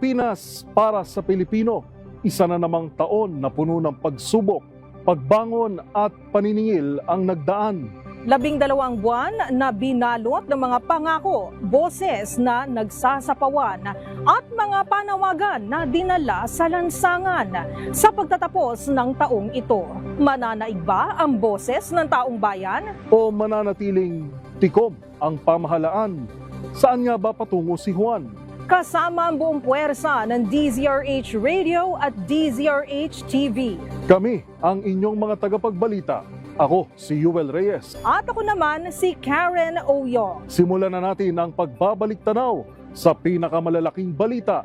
Pilipinas para sa Pilipino, isa na namang taon na puno ng pagsubok, pagbangon at paniningil ang nagdaan. 12 buwan na binalot ng mga pangako, boses na nagsasapawan at mga panawagan na dinala sa lansangan. Sa pagtatapos ng taong ito, mananaig ba ang boses ng taong bayan? O mananatiling tikom ang pamahalaan? Saan nga ba patungo si Juan? Kasama ang buong puwersa ng DZRH Radio at DZRH TV. Kami ang inyong mga tagapagbalita. Ako si Yuel Reyes. At ako naman si Karen Oyong. Simulan na natin ang pagbabalik tanaw sa pinakamalalaking balita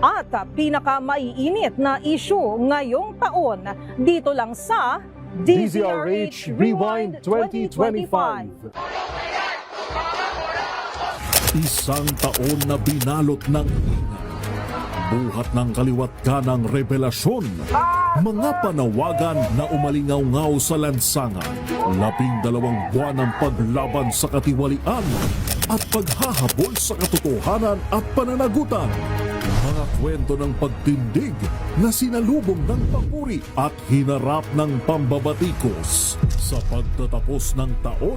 At pinakamaiinit na issue ngayong taon dito lang sa DZRH Rewind 2025. Isang taon na binalot ng buhat ng kaliwat kanang revelasyon, mga panawagan na umalingaw-ngaw sa lansangan, 12 buwan ng paglaban sa katiwalian at paghahabol sa katotohanan at pananagutan, mga kwento ng pagtindig na sinalubong ng papuri at hinarap ng pambabatikos. Sa pagtatapos ng taon,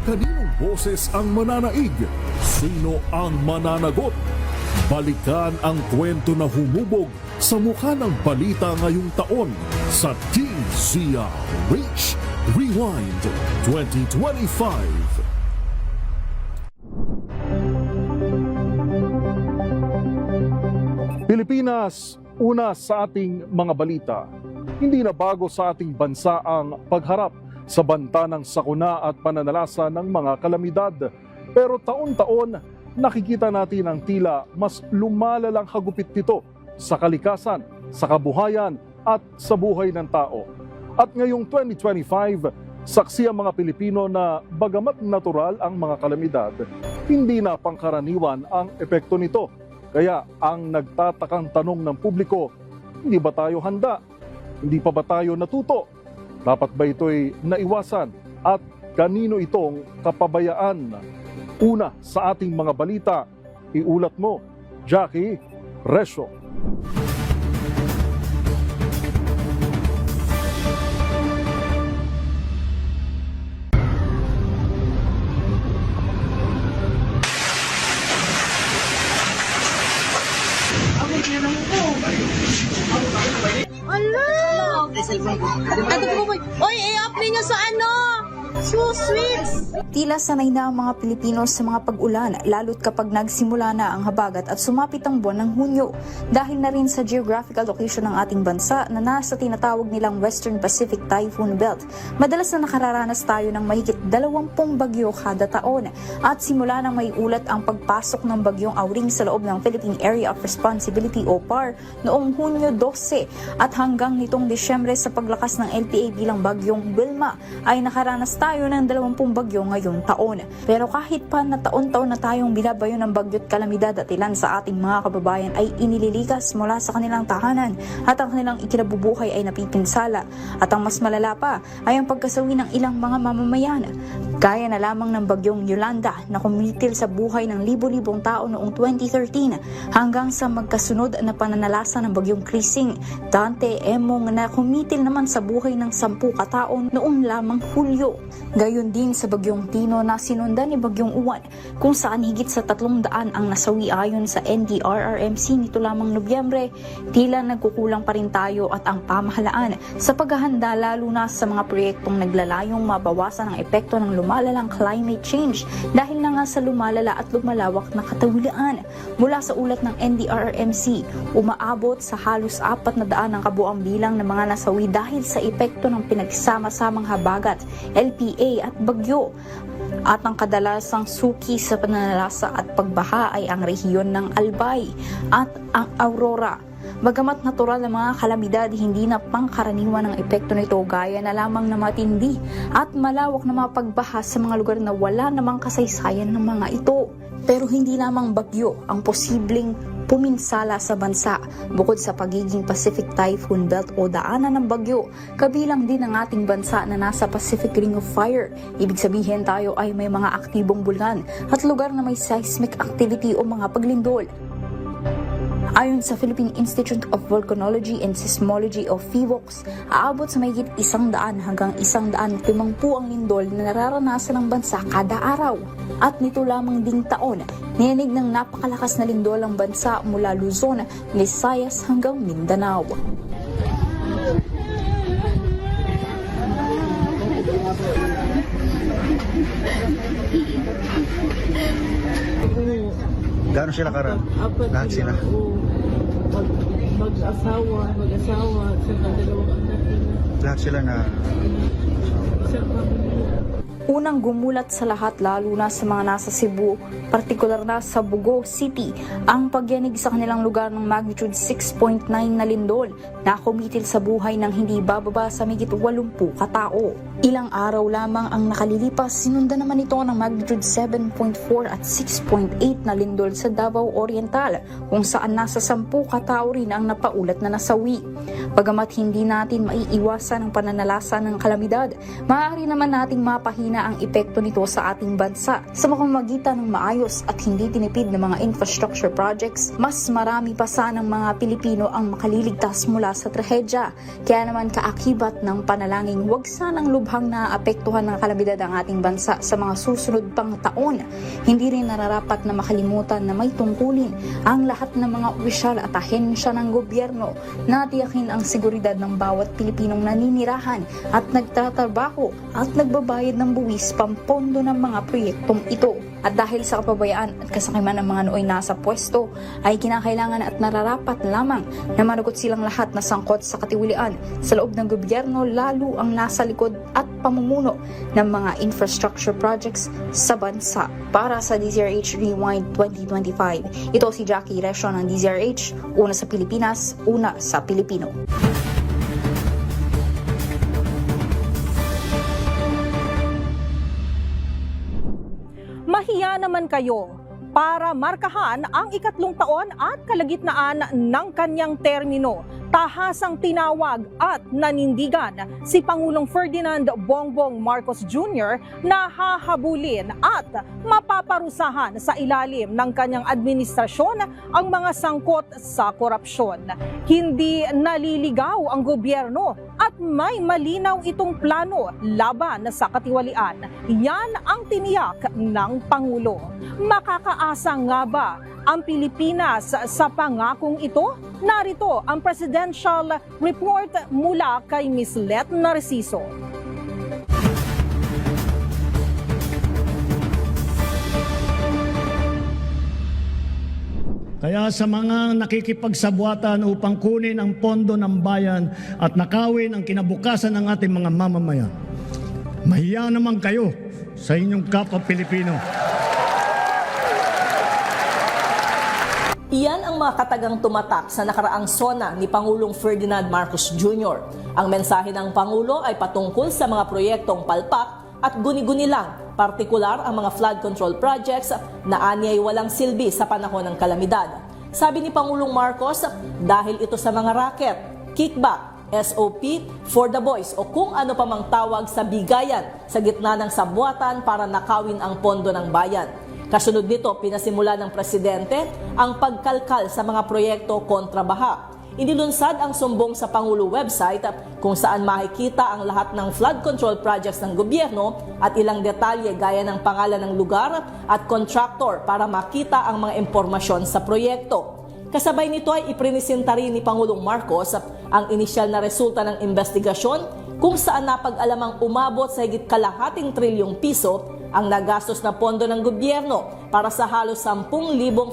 kaninong boses ang mananaig? Sino ang mananagot? Balikan ang kwento na humubog sa mukha ng balita ngayong taon sa DZRH Rewind 2025. Pilipinas, una sa ating mga balita. Hindi na bago sa ating bansa ang pagharap sa banta ng sakuna at pananalasa ng mga kalamidad. Pero taon-taon, nakikita natin ang tila mas lumalalang hagupit nito sa kalikasan, sa kabuhayan at sa buhay ng tao. At ngayong 2025, saksi ang mga Pilipino na bagamat natural ang mga kalamidad, hindi na pangkaraniwan ang epekto nito. Kaya ang nagtatakang tanong ng publiko, hindi ba tayo handa? Hindi pa ba tayo natuto? Dapat ba ito'y naiwasan? At kanino itong kapabayaan? Una sa ating mga balita, iulat mo, Jackie Resyo. Oy, i-apply nyo sa ano? So sweet! Tila sanay na ang mga Pilipino sa mga pag-ulan, lalo't kapag nagsimula na ang habagat at sumapit ang buwan ng Hunyo. Dahil na rin sa geographical location ng ating bansa na nasa tinatawag nilang Western Pacific Typhoon Belt, madalas na nakararanas tayo ng mahigit 20 bagyo kada taon. At simula nang may ulat ang pagpasok ng bagyong Auring sa loob ng Philippine Area of Responsibility o PAR noong Hunyo 12 at hanggang nitong Disyembre sa paglakas ng LPA bilang bagyong Wilma ay nakaranas tayo ng 20 bagyo ngayong taon. Pero kahit pa na taon-taon na tayong binabayo ng bagyo't kalamidad at ilan sa ating mga kababayan ay inililikas mula sa kanilang tahanan at ang kanilang ikinabubuhay ay napipinsala. At ang mas malala pa ay ang pagkasawi ng ilang mga mamamayan. Gaya na lamang ng bagyong Yolanda na kumitil sa buhay ng libo-libong tao noong 2013 hanggang sa magkasunod na pananalasa ng bagyong Krising, Dante, Emong na kumitil naman sa buhay ng 10 katao noong lamang Hulyo. Gayon din sa bagyong Tino na sinundan ni bagyong Uwan kung saan higit sa 300 ang nasawi ayon sa NDRRMC nito lamang Nobyembre. Tila nagkukulang pa rin tayo at ang pamahalaan sa paghahanda lalo na sa mga proyektong naglalayong mabawasan ang epekto ng lumalalang climate change dahil na nga sa lumalala at lumalawak na katawilaan. Mula sa ulat ng NDRRMC, umaabot sa halos 400 ang kabuang bilang ng mga nasawi dahil sa epekto ng pinagsama-samang habagat, LPA at bagyo. At ang kadalasang suki sa pananalasa at pagbaha ay ang rehiyon ng Albay at ang Aurora. Bagamat natural ang mga kalamidad, hindi na pangkaraniwan ang epekto nito gaya na lamang na matindi at malawak na mga pagbaha sa mga lugar na wala namang kasaysayan ng mga ito. Pero hindi lamang bagyo ang posibleng puminsala sa bansa. Bukod sa pagiging Pacific Typhoon Belt o daanan ng bagyo, kabilang din ang ating bansa na nasa Pacific Ring of Fire. Ibig sabihin tayo ay may mga aktibong bulkan at lugar na may seismic activity o mga paglindol. Ayon sa Philippine Institute of Volcanology and Seismology o PHIVOLCS, aabot sa mahigit 100 hanggang 150 ang lindol na nararanasan ng bansa kada araw. At nito lamang ding taon, niyanig ng napakalakas na lindol ang bansa mula Luzon, Visayas hanggang Mindanao. Gaano sila karan? Lahat sila. Mag-asawa, sa dalawang anak nila. Lahat sila na Isang pamilya. Unang gumulat sa lahat lalo na sa mga nasa Cebu, partikular na sa Bugo City, ang pagyanig sa kanilang lugar ng magnitude 6.9 na lindol na kumitil sa buhay ng hindi bababa sa mahigit 80 katao. Ilang araw lamang ang nakalilipas, sinundan naman ito ng magnitude 7.4 at 6.8 na lindol sa Davao Oriental, kung saan nasa 10 katao rin ang napaulat na nasawi. Bagamat hindi natin maiiwasan ang pananalasa ng kalamidad, maaari naman nating mapahina ang epekto nito sa ating bansa. Sa pamamagitan ng maayos at hindi tinipid na mga infrastructure projects, mas marami pa sanang mga Pilipino ang makaliligtas mula sa trahedya. Kaya naman kaakibat ng panalangin, huwag sanang lubhang naapektuhan ng kalamidad ang ating bansa sa mga susunod pang taon. Hindi rin nararapat na makalimutan na may tungkulin ang lahat ng mga opisyal at ahensya ng gobyerno na tiyakin ang seguridad ng bawat Pilipinong naninirahan at nagtatrabaho at nagbabayad ng buwis pampondo ng mga proyektong ito. At dahil sa kapabayaan at kasakiman ng mga nooy nasa pwesto, ay kinakailangan at nararapat lamang na managot silang lahat na sangkot sa katiwalian sa loob ng gobyerno, lalo ang nasa likod at pamumuno ng mga infrastructure projects sa bansa. Para sa DZRH Rewind 2025, ito si Jackie Resio ng DZRH, una sa Pilipinas, una sa Pilipino. Mahiya naman kayo para markahan ang 3 taon at kalagitnaan ng kanyang termino. Tahasang tinawag at nanindigan si Pangulong Ferdinand Bongbong Marcos Jr. na hahabulin at mapaparusahan sa ilalim ng kanyang administrasyon ang mga sangkot sa korupsyon. Hindi naliligaw ang gobyerno at may malinaw itong plano laban sa katiwalian. Yan ang tiniyak ng Pangulo. Makakaasa nga ba ang Pilipinas sa pangakong ito? Narito ang presidential report mula kay Ms. Let Narciso. Kaya sa mga nakikipagsabwatan upang kunin ang pondo ng bayan at nakawin ang kinabukasan ng ating mga mamamayan, mahiya naman kayo sa inyong kapwa Pilipino. Iyan ang mga katagang tumatak sa nakaraang SONA ni Pangulong Ferdinand Marcos Jr. Ang mensahe ng Pangulo ay patungkol sa mga proyektong palpak at guni-guni lang, partikular ang mga flood control projects na anyay walang silbi sa panahon ng kalamidad. Sabi ni Pangulong Marcos, dahil ito sa mga racket, kickback, SOP for the boys o kung ano pa mang tawag sa bigayan sa gitna ng sabwatan para nakawin ang pondo ng bayan. Kasunod nito, pinasimula ng Presidente ang pagkalkal sa mga proyekto kontra baha. Inilunsad ang sumbong sa Pangulo website kung saan makikita ang lahat ng flood control projects ng gobyerno at ilang detalye gaya ng pangalan ng lugar at contractor para makita ang mga impormasyon sa proyekto. Kasabay nito ay iprinisinta rin ni Pangulong Marcos ang inisyal na resulta ng investigasyon kung saan napag-alamang umabot sa higit ₱250 trilyong ang nagastos na pondo ng gobyerno para sa halos 10,000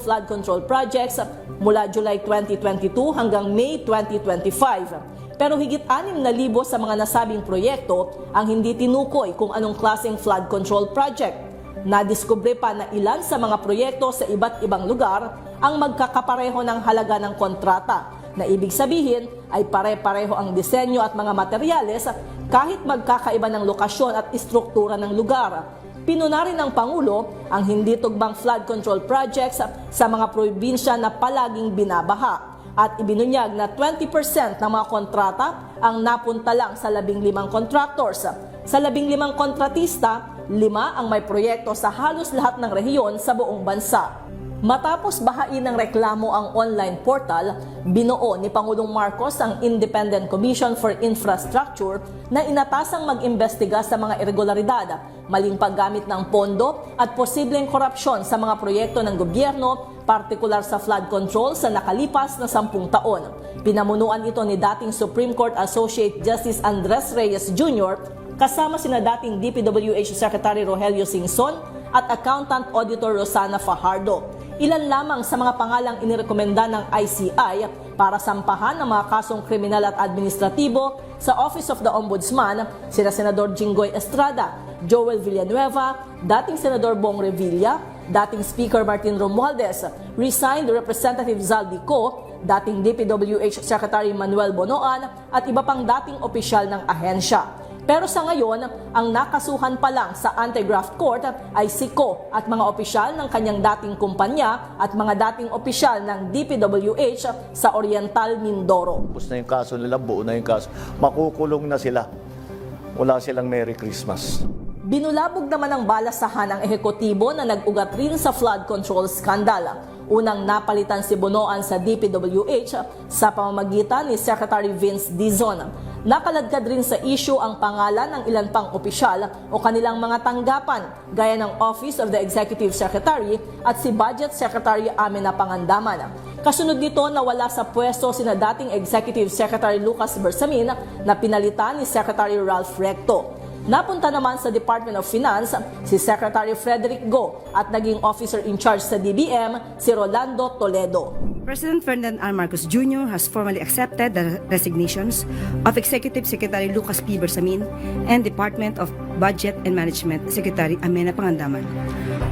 flood control projects mula July 2022 hanggang May 2025. Pero higit 6,000 sa mga nasabing proyekto ang hindi tinukoy kung anong klaseng flood control project. Nadiskubre pa na ilan sa mga proyekto sa iba't ibang lugar ang magkakapareho ng halaga ng kontrata, na ibig sabihin ay pare-pareho ang disenyo at mga materyales kahit magkakaiba ng lokasyon at istruktura ng lugar. Pinuna rin ng Pangulo ang hindi tugbang flood control projects sa mga probinsya na palaging binabaha at ibinunyag na 20% ng mga kontrata ang napunta lang sa 15 contractors. Sa 15 kontratista, 5 ang may proyekto sa halos lahat ng rehiyon sa buong bansa. Matapos bahain ng reklamo ang online portal, binuo ni Pangulong Marcos ang Independent Commission for Infrastructure na inatasang mag-imbestiga sa mga irregularidad, maling paggamit ng pondo at posibleng korupsyon sa mga proyekto ng gobyerno, partikular sa flood control sa nakalipas na 10 taon. Pinamunuan ito ni dating Supreme Court Associate Justice Andres Reyes Jr. kasama sina dating DPWH Secretary Rogelio Singson at Accountant Auditor Rosana Fajardo. Ilan lamang sa mga pangalang inirekomenda ng ICI para sampahan ng mga kasong kriminal at administratibo sa Office of the Ombudsman, sina Senador Jinggoy Estrada, Joel Villanueva, dating Senador Bong Revilla, dating Speaker Martin Romualdez, resigned Representative Zaldi Co, dating DPWH Secretary Manuel Bonoan at iba pang dating opisyal ng ahensya. Pero sa ngayon, ang nakasuhan pa lang sa Anti-Graft Court ay si Co at mga opisyal ng kanyang dating kumpanya at mga dating opisyal ng DPWH sa Oriental Mindoro. Tapos na yung kaso nila, buo na yung kaso. Makukulong na sila. Wala silang Merry Christmas. Binulabog naman ng balasahan ang ehekutibo na nag-ugat rin sa flood control scandal. Unang napalitan si Bonoan sa DPWH sa pamamagitan ni Secretary Vince Dizon. Nakaladkad rin sa issue ang pangalan ng ilan pang opisyal o kanilang mga tanggapan gaya ng Office of the Executive Secretary at si Budget Secretary Amina Pangandaman. Kasunod nito nawala sa pwesto sina dating Executive Secretary Lucas Bersamin na pinalitan ni Secretary Ralph Recto. Napunta naman sa Department of Finance si Secretary Frederick Go at naging officer in charge sa DBM si Rolando Toledo. President Ferdinand R. Marcos Jr. has formally accepted the resignations of Executive Secretary Lucas P. Bersamin and Department of Budget and Management Secretary Amena Pangandaman.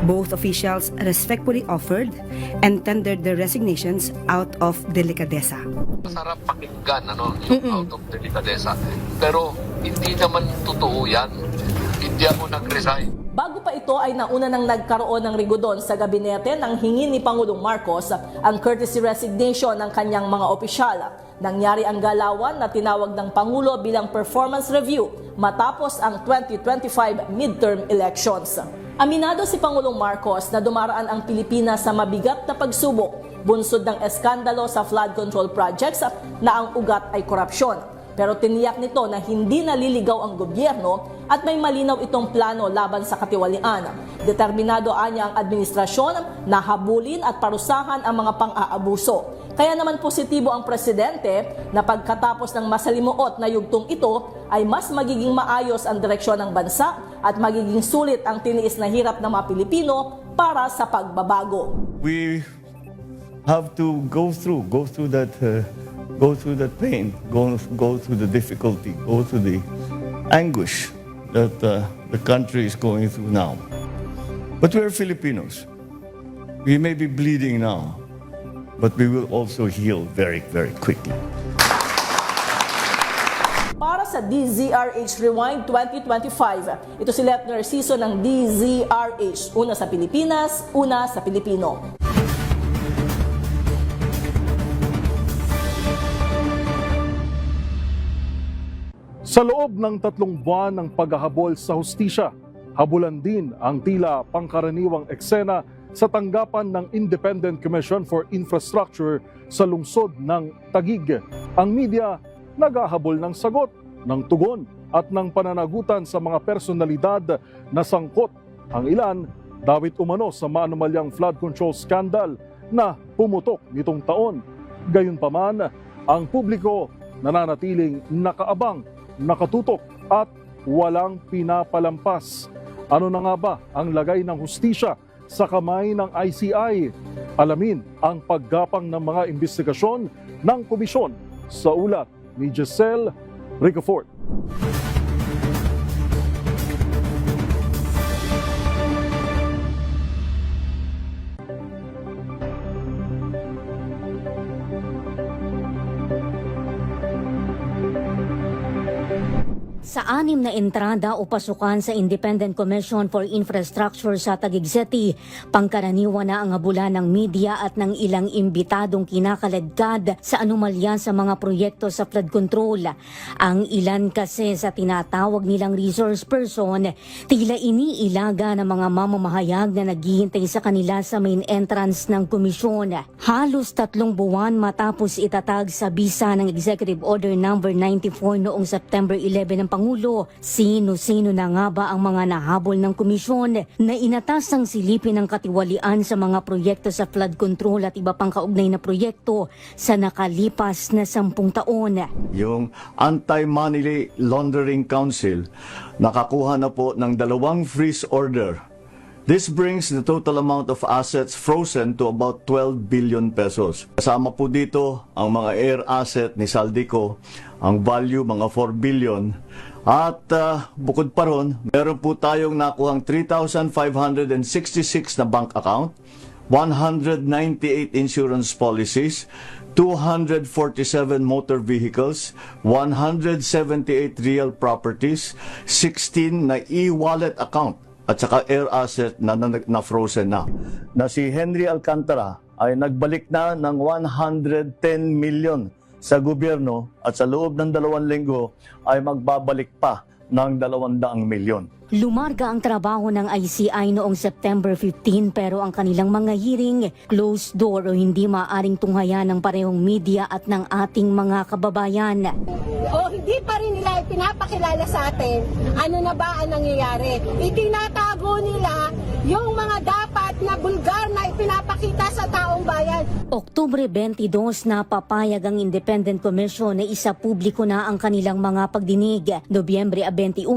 Both officials respectfully offered and tendered their resignations out of delicadeza. Masarap pakinggan, yung out of delicadeza. Pero hindi naman totoo yan. Hindi ako nag-resign. Bago pa ito ay nauna nang nagkaroon ng rigudon sa gabinete nang hingin ni Pangulong Marcos ang courtesy resignation ng kanyang mga opisyal. Nangyari ang galawan na tinawag ng Pangulo bilang performance review matapos ang 2025 midterm elections. Aminado si Pangulong Marcos na dumaraan ang Pilipinas sa mabigat na pagsubok, bunsod ng eskandalo sa flood control projects na ang ugat ay korupsyon. Pero tiniyak nito na hindi naliligaw ang gobyerno at may malinaw itong plano laban sa katiwalian. Determinado anya ang administrasyon na habulin at parusahan ang mga pang-aabuso. Kaya naman positibo ang presidente na pagkatapos ng masalimuot na yugtong ito ay mas magiging maayos ang direksyon ng bansa at magiging sulit ang tiniis na hirap ng mga Pilipino para sa pagbabago. We have to go through that pain, go through the difficulty, go through the anguish that the country is going through now. But we are Filipinos. We may be bleeding now, but we will also heal very, very quickly. Para sa DZRH Rewind 2025, ito si Lieutenant Narciso ng DZRH. Una sa Pilipinas, una sa Pilipino. Sa loob ng 3 buwan ng paghahabol sa hustisya, habulan din ang tila pangkaraniwang eksena sa tanggapan ng Independent Commission for Infrastructure sa lungsod ng Taguig. Ang media naghahabol ng sagot, ng tugon at ng pananagutan sa mga personalidad na sangkot. Ang ilan, dawit umano sa maanumalyang flood control scandal na pumutok nitong taon. Gayunpaman, ang publiko nananatiling nakaabang, nakatutok at walang pinapalampas. Ano na nga ba ang lagay ng hustisya sa kamay ng ICI? Alamin ang paggapang ng mga investigasyon ng komisyon sa ulat ni Giselle Ricafort. Sa 6 na entrada o pasukan sa Independent Commission for Infrastructure sa Taguig City, pangkaraniwan na ang habula ng media at ng ilang imbitadong kinakaladkad sa anomalya sa mga proyekto sa flood control. Ang ilan kasi sa tinatawag nilang resource person, tila iniilaga ng mga mamamahayag na naghihintay sa kanila sa main entrance ng komisyon. Halos 3 buwan matapos itatag sa bisa ng Executive Order No. 94 noong September 11 ng Pangulo, sino-sino na nga ba ang mga nahabol ng komisyon na inatasang silipin ng katiwalian sa mga proyekto sa flood control at iba pang kaugnay na proyekto sa nakalipas na 10 taon? Yung Anti-Money Laundering Council nakakuha na po ng 2 freeze order. This brings the total amount of assets frozen to about 12 billion pesos. Kasama po dito ang mga air asset ni Saldico, ang value mga 4 billion. At bukod pa ron, meron po tayong nakuhang 3,566 na bank account, 198 insurance policies, 247 motor vehicles, 178 real properties, 16 na e-wallet account at saka air asset na frozen na. Na si Henry Alcantara ay nagbalik na ng 110 million sa gobyerno at sa loob ng 2 linggo ay magbabalik pa ng 200 milyon. Lumarga ang trabaho ng ICI noong September 15 pero ang kanilang mga hearing closed door o hindi maaring tunghayan ng parehong media at ng ating mga kababayan. O hindi pa rin nila ipinapakilala sa atin ano na ba ang nangyayari. Itinatago nila yung mga dapat na bulgar na ipinapakita sa taong bayan. Oktubre 22 na papayag ang Independent Commission na isa publiko na ang kanilang mga pagdinig. Nobyembre 21,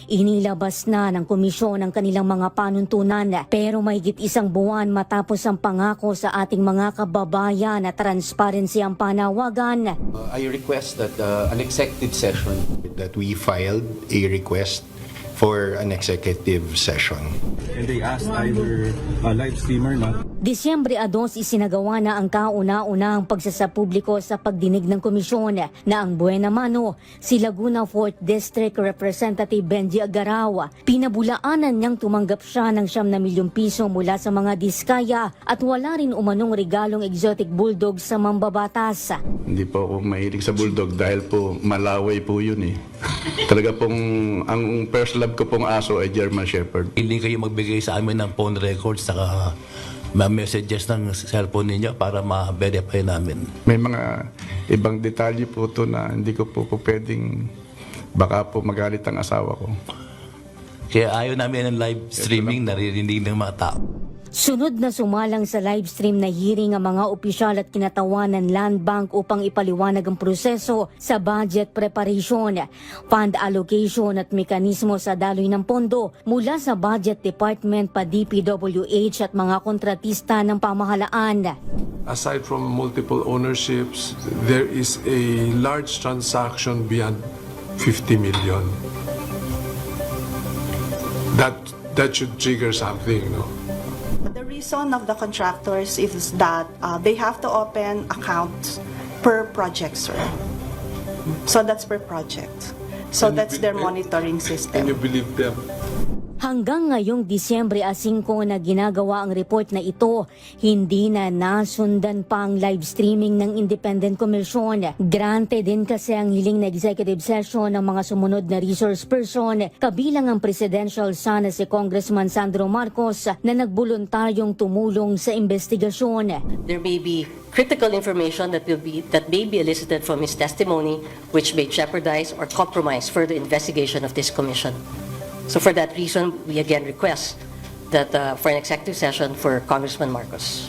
inilabas na ng komisyon ang kanilang mga panuntunan. Pero mahigit 1 buwan matapos ang pangako sa ating mga kababayan na transparency ang panawagan. I request that an executive session that we filed a request for an executive session. And they asked either a live streamer, no? Disyembre 2 isinagawa na ang kauna-unahang pagsasapubliko sa pagdinig ng komisyon na ang buena mano si Laguna 4th District Representative Benji Agaraw. Pinabulaanan niyang tumanggap siya ng 9 na milyong piso mula sa mga diskaya at wala rin umanong regalong exotic bulldog sa mambabatas. Hindi po ako mahilig sa bulldog dahil po malaway po yun eh. Talaga pong ang first love ko pong aso ay German Shepherd. Hindi kayo magbigay sa amin ng phone records saka messages ng cellphone ninyo para ma-verify namin. May mga ibang detalye po to na hindi ko po pwedeng baka po magalit ang asawa ko. Kaya ayaw namin ng live streaming, naririnig ng mga tao. Sunod na sumalang sa live stream na hearing ang mga opisyal at kinatawan ng Land Bank upang ipaliwanag ang proseso sa budget preparation, fund allocation at mekanismo sa daloy ng pondo mula sa Budget Department pa DPWH at mga kontratista ng pamahalaan. Aside from multiple ownerships, there is a large transaction beyond 50 million. That should trigger something, no? The reason of the contractors is that they have to open accounts per project, sir. So that's per project. So that's their monitoring system. Can you believe them? Hanggang ngayong Disyembre 5 na ginagawa ang report na ito, hindi na nasundan pa ang live streaming ng Independent Commission. Granted din kasi ang hiling na executive session ng mga sumunod na resource person, kabilang ang presidential son na si Congressman Sandro Marcos na nagboluntaryong tumulong sa investigasyon. There may be critical information that may be elicited from his testimony which may jeopardize or compromise further investigation of this commission. So for that reason, we again request that for an executive session for Congressman Marcos.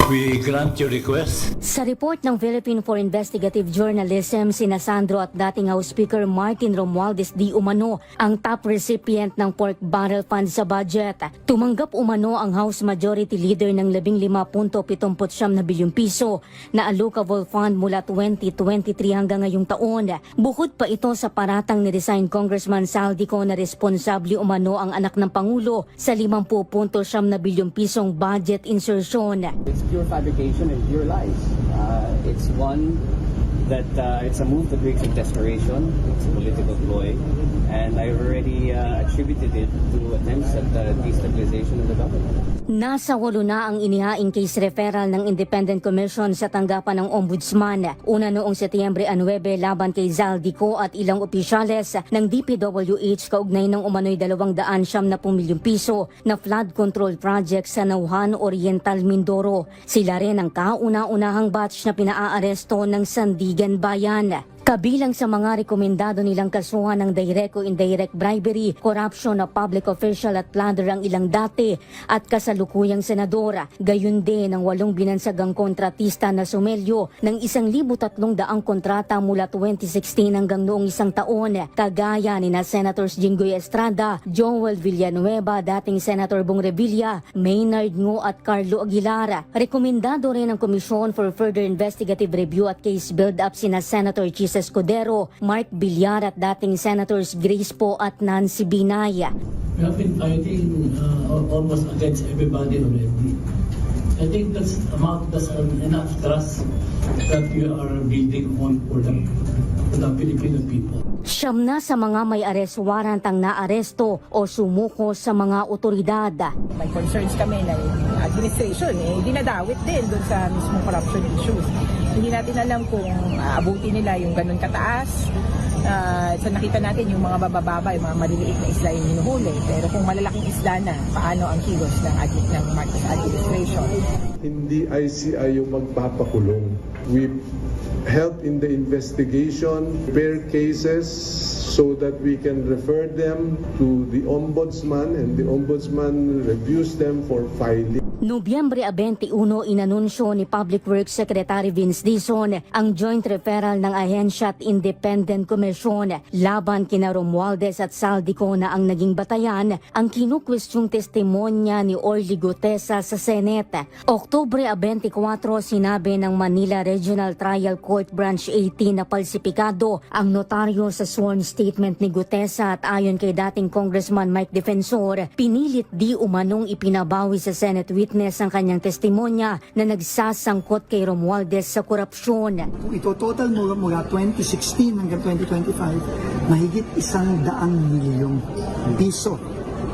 We grant your request. Sa report ng Philippine for Investigative Journalism, sina Sandro at dating House Speaker Martin Romualdez di umano ang top recipient ng pork barrel fund sa budget. Tumanggap umano ang House Majority Leader ng 15.79 na bilyong piso na allocable fund mula 2023 hanggang ngayong taon. Bukod pa ito sa paratang ni resigned Congressman Saldico na responsable umano ang anak ng Pangulo sa 50.7 na bilyong pisong budget insertion. It's pure fabrication and pure lies. It's one that it's a move that reeks of desperation, it's a political ploy, and I've already attributed it to attempts at destabilization of the government. Nasa 8 na ang inihaing case referral ng Independent Commission sa tanggapan ng Ombudsman. Una noong Setyembre 9 laban kay Zaldico at ilang opisyales ng DPWH kaugnay ng umano'y 270 milyong piso na flood control project sa Nauhan Oriental, Mindoro. Sila rin ang kauna-unahang batch na pinaaresto ng Sandigan Bayan. Kabilang sa mga rekomendado nilang kasuhan ng direct o indirect bribery, corruption na public official at plunder ang ilang dati at kasalukuyang senadora. Gayon din ang 8 binansagang kontratista na sumelyo ng 1,300 kontrata mula 2016 hanggang noong 1 taon. Kagaya ni na Senators Jinggoy Estrada, Joel Villanueva, dating Senator Bong Revilla, Maynard Ngo at Carlo Aguilar. Rekomendado rin ng Commission for Further Investigative Review at Case Build-up sina Senator Chis Escudero, Mark Villar at dating Senators Grace Poe at Nancy Binay. We have been fighting almost against everybody already. I think that's enough trust that we are building on for the Filipino people. 9 na sa mga may arrest warrant ang naaresto o sumuko sa mga otoridad. May concerns kami na yung administration dinadawit din doon sa mismong corruption issues. Hindi natin alam kung abutin nila yung ganun kataas. So nakita natin yung mga bababa, yung mga maliliit na isla yung hinuhuli. Pero kung malalaking isla na, paano ang kilos ng Marcos administration? Hindi ICI yung magpapakulong. We help in the investigation, prepare cases so that we can refer them to the Ombudsman and the Ombudsman reviews them for filing. Nobyembre 21, inanunsyo ni Public Works Secretary Vince Dizon ang joint referral ng ahensya at Independent Commission laban kina Romualdez at Zaldico na ang naging batayan ang kinukwestyong testimonya ni Orly Gutesa sa Senate. Oktubre 24, sinabi ng Manila Regional Trial Court Branch 18 na palsipikado ang notaryo sa sworn statement ni Gutesa at ayon kay dating Congressman Mike Defensor, pinilit di umanong ipinabawi sa Senate witness ang kanyang testimonya na nagsasangkot kay Romualdez sa korupsyon. Kung ito total mo mula 2016 hanggang 2025, mahigit 100 milyong piso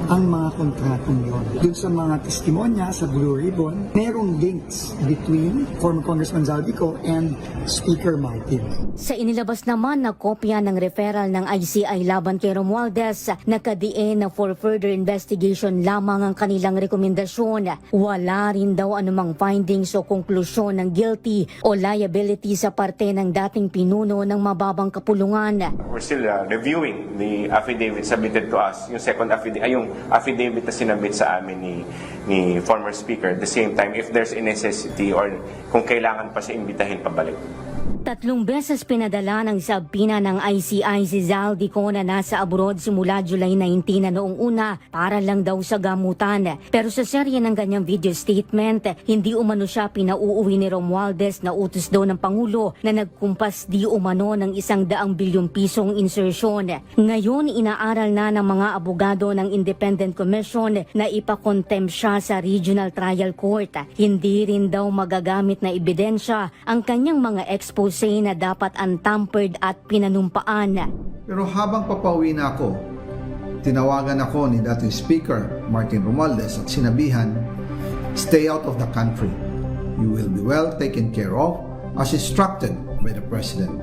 ang mga kontratong yun. Dun sa mga testimonya sa Blue Ribbon, merong links between former Congressman Zaldico and Speaker Martin. Sa inilabas naman na kopya ng referral ng ICI laban kay Romualdez, nakadiin na for further investigation lamang ang kanilang rekomendasyon. Wala rin daw anumang findings o konklusyon ng guilty o liability sa parte ng dating pinuno ng mababang kapulungan. We're still reviewing the affidavit submitted to us, yung second affidavit, yung affidavit na sinabit sa amin ni former speaker. At the same time, if there's a necessity or kung kailangan pa siya imbitahin pabalik. 3 beses pinadala ng sabpina ng ICI si Zaldico na nasa abroad simula July 19 na noong una para lang daw sa gamutan. Pero sa serye ng ganyang video statement, hindi umano siya pinauuwi ni Romualdez na utos daw ng Pangulo na nagkumpas di umano ng 100 bilyong pisong insertion. Ngayon, inaaral na ng mga abogado ng Independent Commission na ipakontempt siya sa Regional Trial Court. Hindi rin daw magagamit na ebidensya ang kanyang mga expose na dapat untampered at pinanumpaan. Pero habang papauwi na ako, tinawagan ako ni dating Speaker Martin Romualdez at sinabihan, stay out of the country. You will be well taken care of as instructed by the President.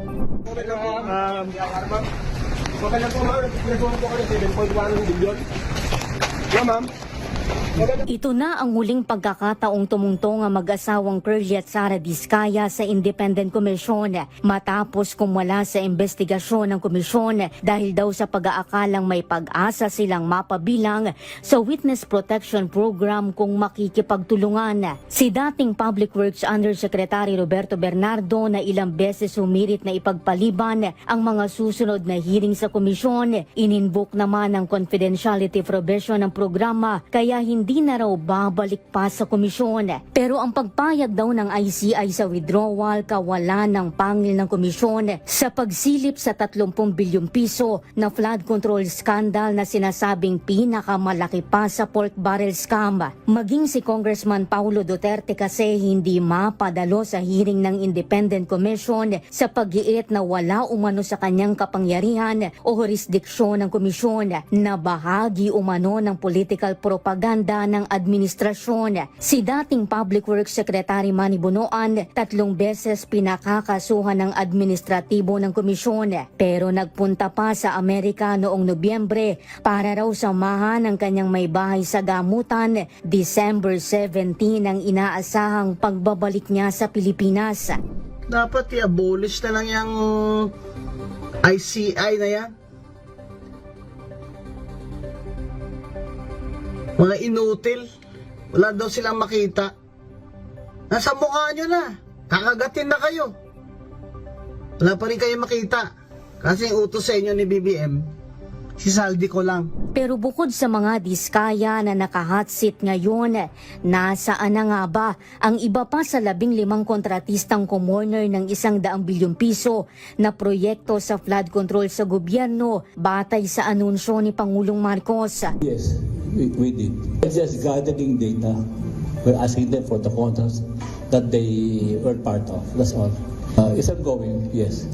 Ito na ang huling pagkakataong tumungtong ang mag-asawang Curly at Sara Diskaya sa Independent Commission matapos kumwala sa investigasyon ng komisyon dahil daw sa pag-aakalang may pag-asa silang mapabilang sa Witness Protection Program kung makikipagtulungan. Si dating Public Works Undersecretary Roberto Bernardo na ilang beses humirit na ipagpaliban ang mga susunod na hearing sa komisyon, ininvoke naman ang confidentiality provision ng programa kaya hindi hindi na raw babalik pa sa komisyon. Pero ang pagpayag daw ng ICI sa withdrawal kawalan ng pangil ng komisyon sa pagsilip sa 30 bilyong piso na flood control scandal na sinasabing pinakamalaki pa sa pork barrel scam. Maging si Congressman Paulo Duterte kasi hindi mapadalo sa hearing ng Independent Commission sa pag-iit na wala umano sa kanyang kapangyarihan o jurisdiksyon ng komisyon na bahagi umano ng political propaganda ng administrasyon. Si dating Public Works Secretary Manny Bonoan 3 beses pinakakasuhan ng administratibo ng komisyon pero nagpunta pa sa Amerika noong Nobyembre para raw samahan ang kanyang may bahay sa gamutan. December 17 ang inaasahang pagbabalik niya sa Pilipinas. Dapat i-abolish na lang yung ICI na yan. Mga inutil. Wala daw silang makita. Nasa mukha nyo na. Kakagatin na kayo. Wala pa rin kayo makita. Kasi yung utos sa inyo ni BBM, si Saldi ko lang. Pero bukod sa mga diskaya na naka-hot seat ngayon, nasaan na nga ba ang iba pa sa 15 kontratistang kumorner ng 100 bilyong piso na proyekto sa flood control sa gobyerno batay sa anunsyo ni Pangulong Marcos? Yes, we did. It's just gathering data. We're asking them for the contracts that they were part of. That's all. It's ongoing, yes.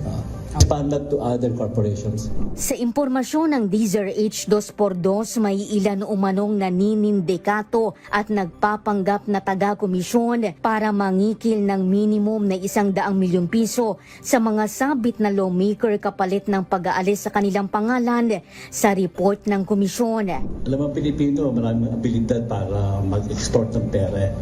Expanded to other corporations. Sa impormasyon ng DZRH 2x2, may ilan umanong naninindikato at nagpapanggap na taga-komisyon para mangikil ng minimum na 100 milyong piso sa mga sabit na lawmaker kapalit ng pag-aalis sa kanilang pangalan sa report ng komisyon. Alam mo, Pilipino, maraming abilidad para mag-export ng pera.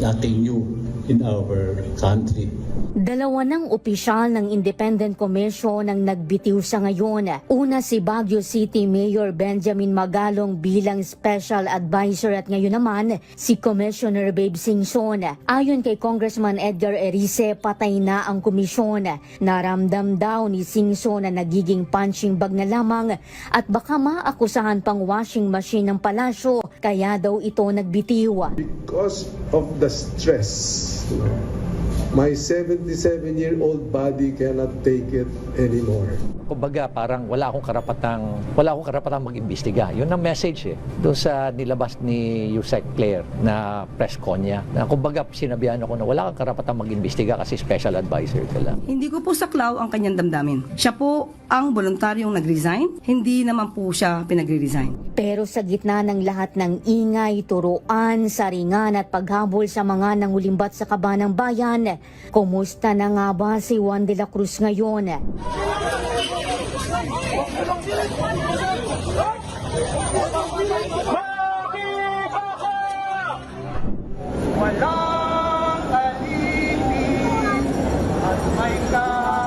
Nothing new in our country. Dalawa ng opisyal ng Independent Commission ang nagbitiw sa ngayon. Una si Baguio City Mayor Benjamin Magalong bilang Special Advisor at ngayon naman si Commissioner Babe Singson. Ayon kay Congressman Edgar Erice, patay na ang komisyon. Naramdam daw ni Singson na nagiging punching bag na lamang at baka maakusahan pang washing machine ng palasyo kaya daw ito nagbitiw. Because of the stress, my 77-year-old body cannot take it anymore. Kumbaga parang wala akong karapatang mag-imbestiga. Yun ang message doon sa nilabas ni Yusek Claire na press con niya. Na kumbaga sinabihan ako na wala kang karapatang mag-imbestiga kasi special advisor ka lang. Hindi ko po saklaw ang kanyang damdamin. Siya po ang voluntaryong nag-resign, hindi naman po siya pinagre-resign. Pero sa gitna ng lahat ng ingay, turuan, saringan at paghabol sa mga nangulimbat sa kaba ng bayan, kumusta na nga ba si Juan de la Cruz ngayon? Walang alipin at may kalayaan.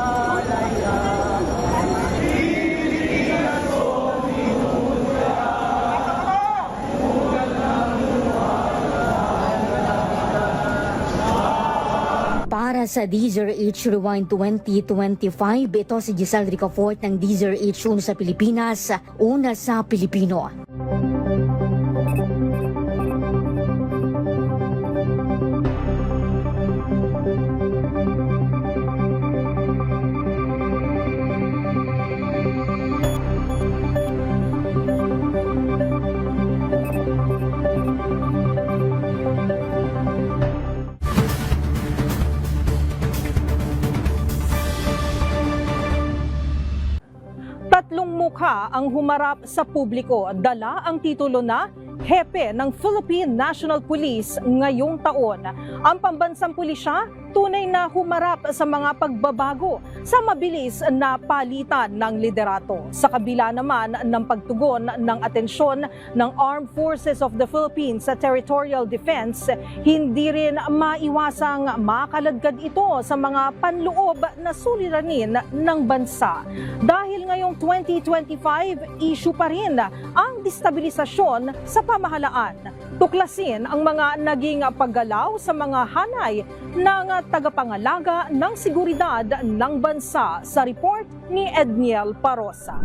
Para sa DZRH Rewind 2025, ito si Giselle Ricafort ng DZRH Una sa Pilipinas, Una sa Pilipino. Tatlong mukha ang humarap sa publiko. Dala ang titulo na Hepe ng Philippine National Police ngayong taon. Ang pambansang pulisya tunay na humarap sa mga pagbabago sa mabilis na palitan ng liderato. Sa kabila naman ng pagtugon ng atensyon ng Armed Forces of the Philippines sa territorial defense, hindi rin maiwasang makaladkad ito sa mga panloob na suliranin ng bansa. Dahil ngayong 2025, issue pa rin ang destabilisasyon sa pamahalaan. Tuklasin ang mga naging paggalaw sa mga hanay ng tagapangalaga ng seguridad ng bansa sa report ni Edniel Parosa.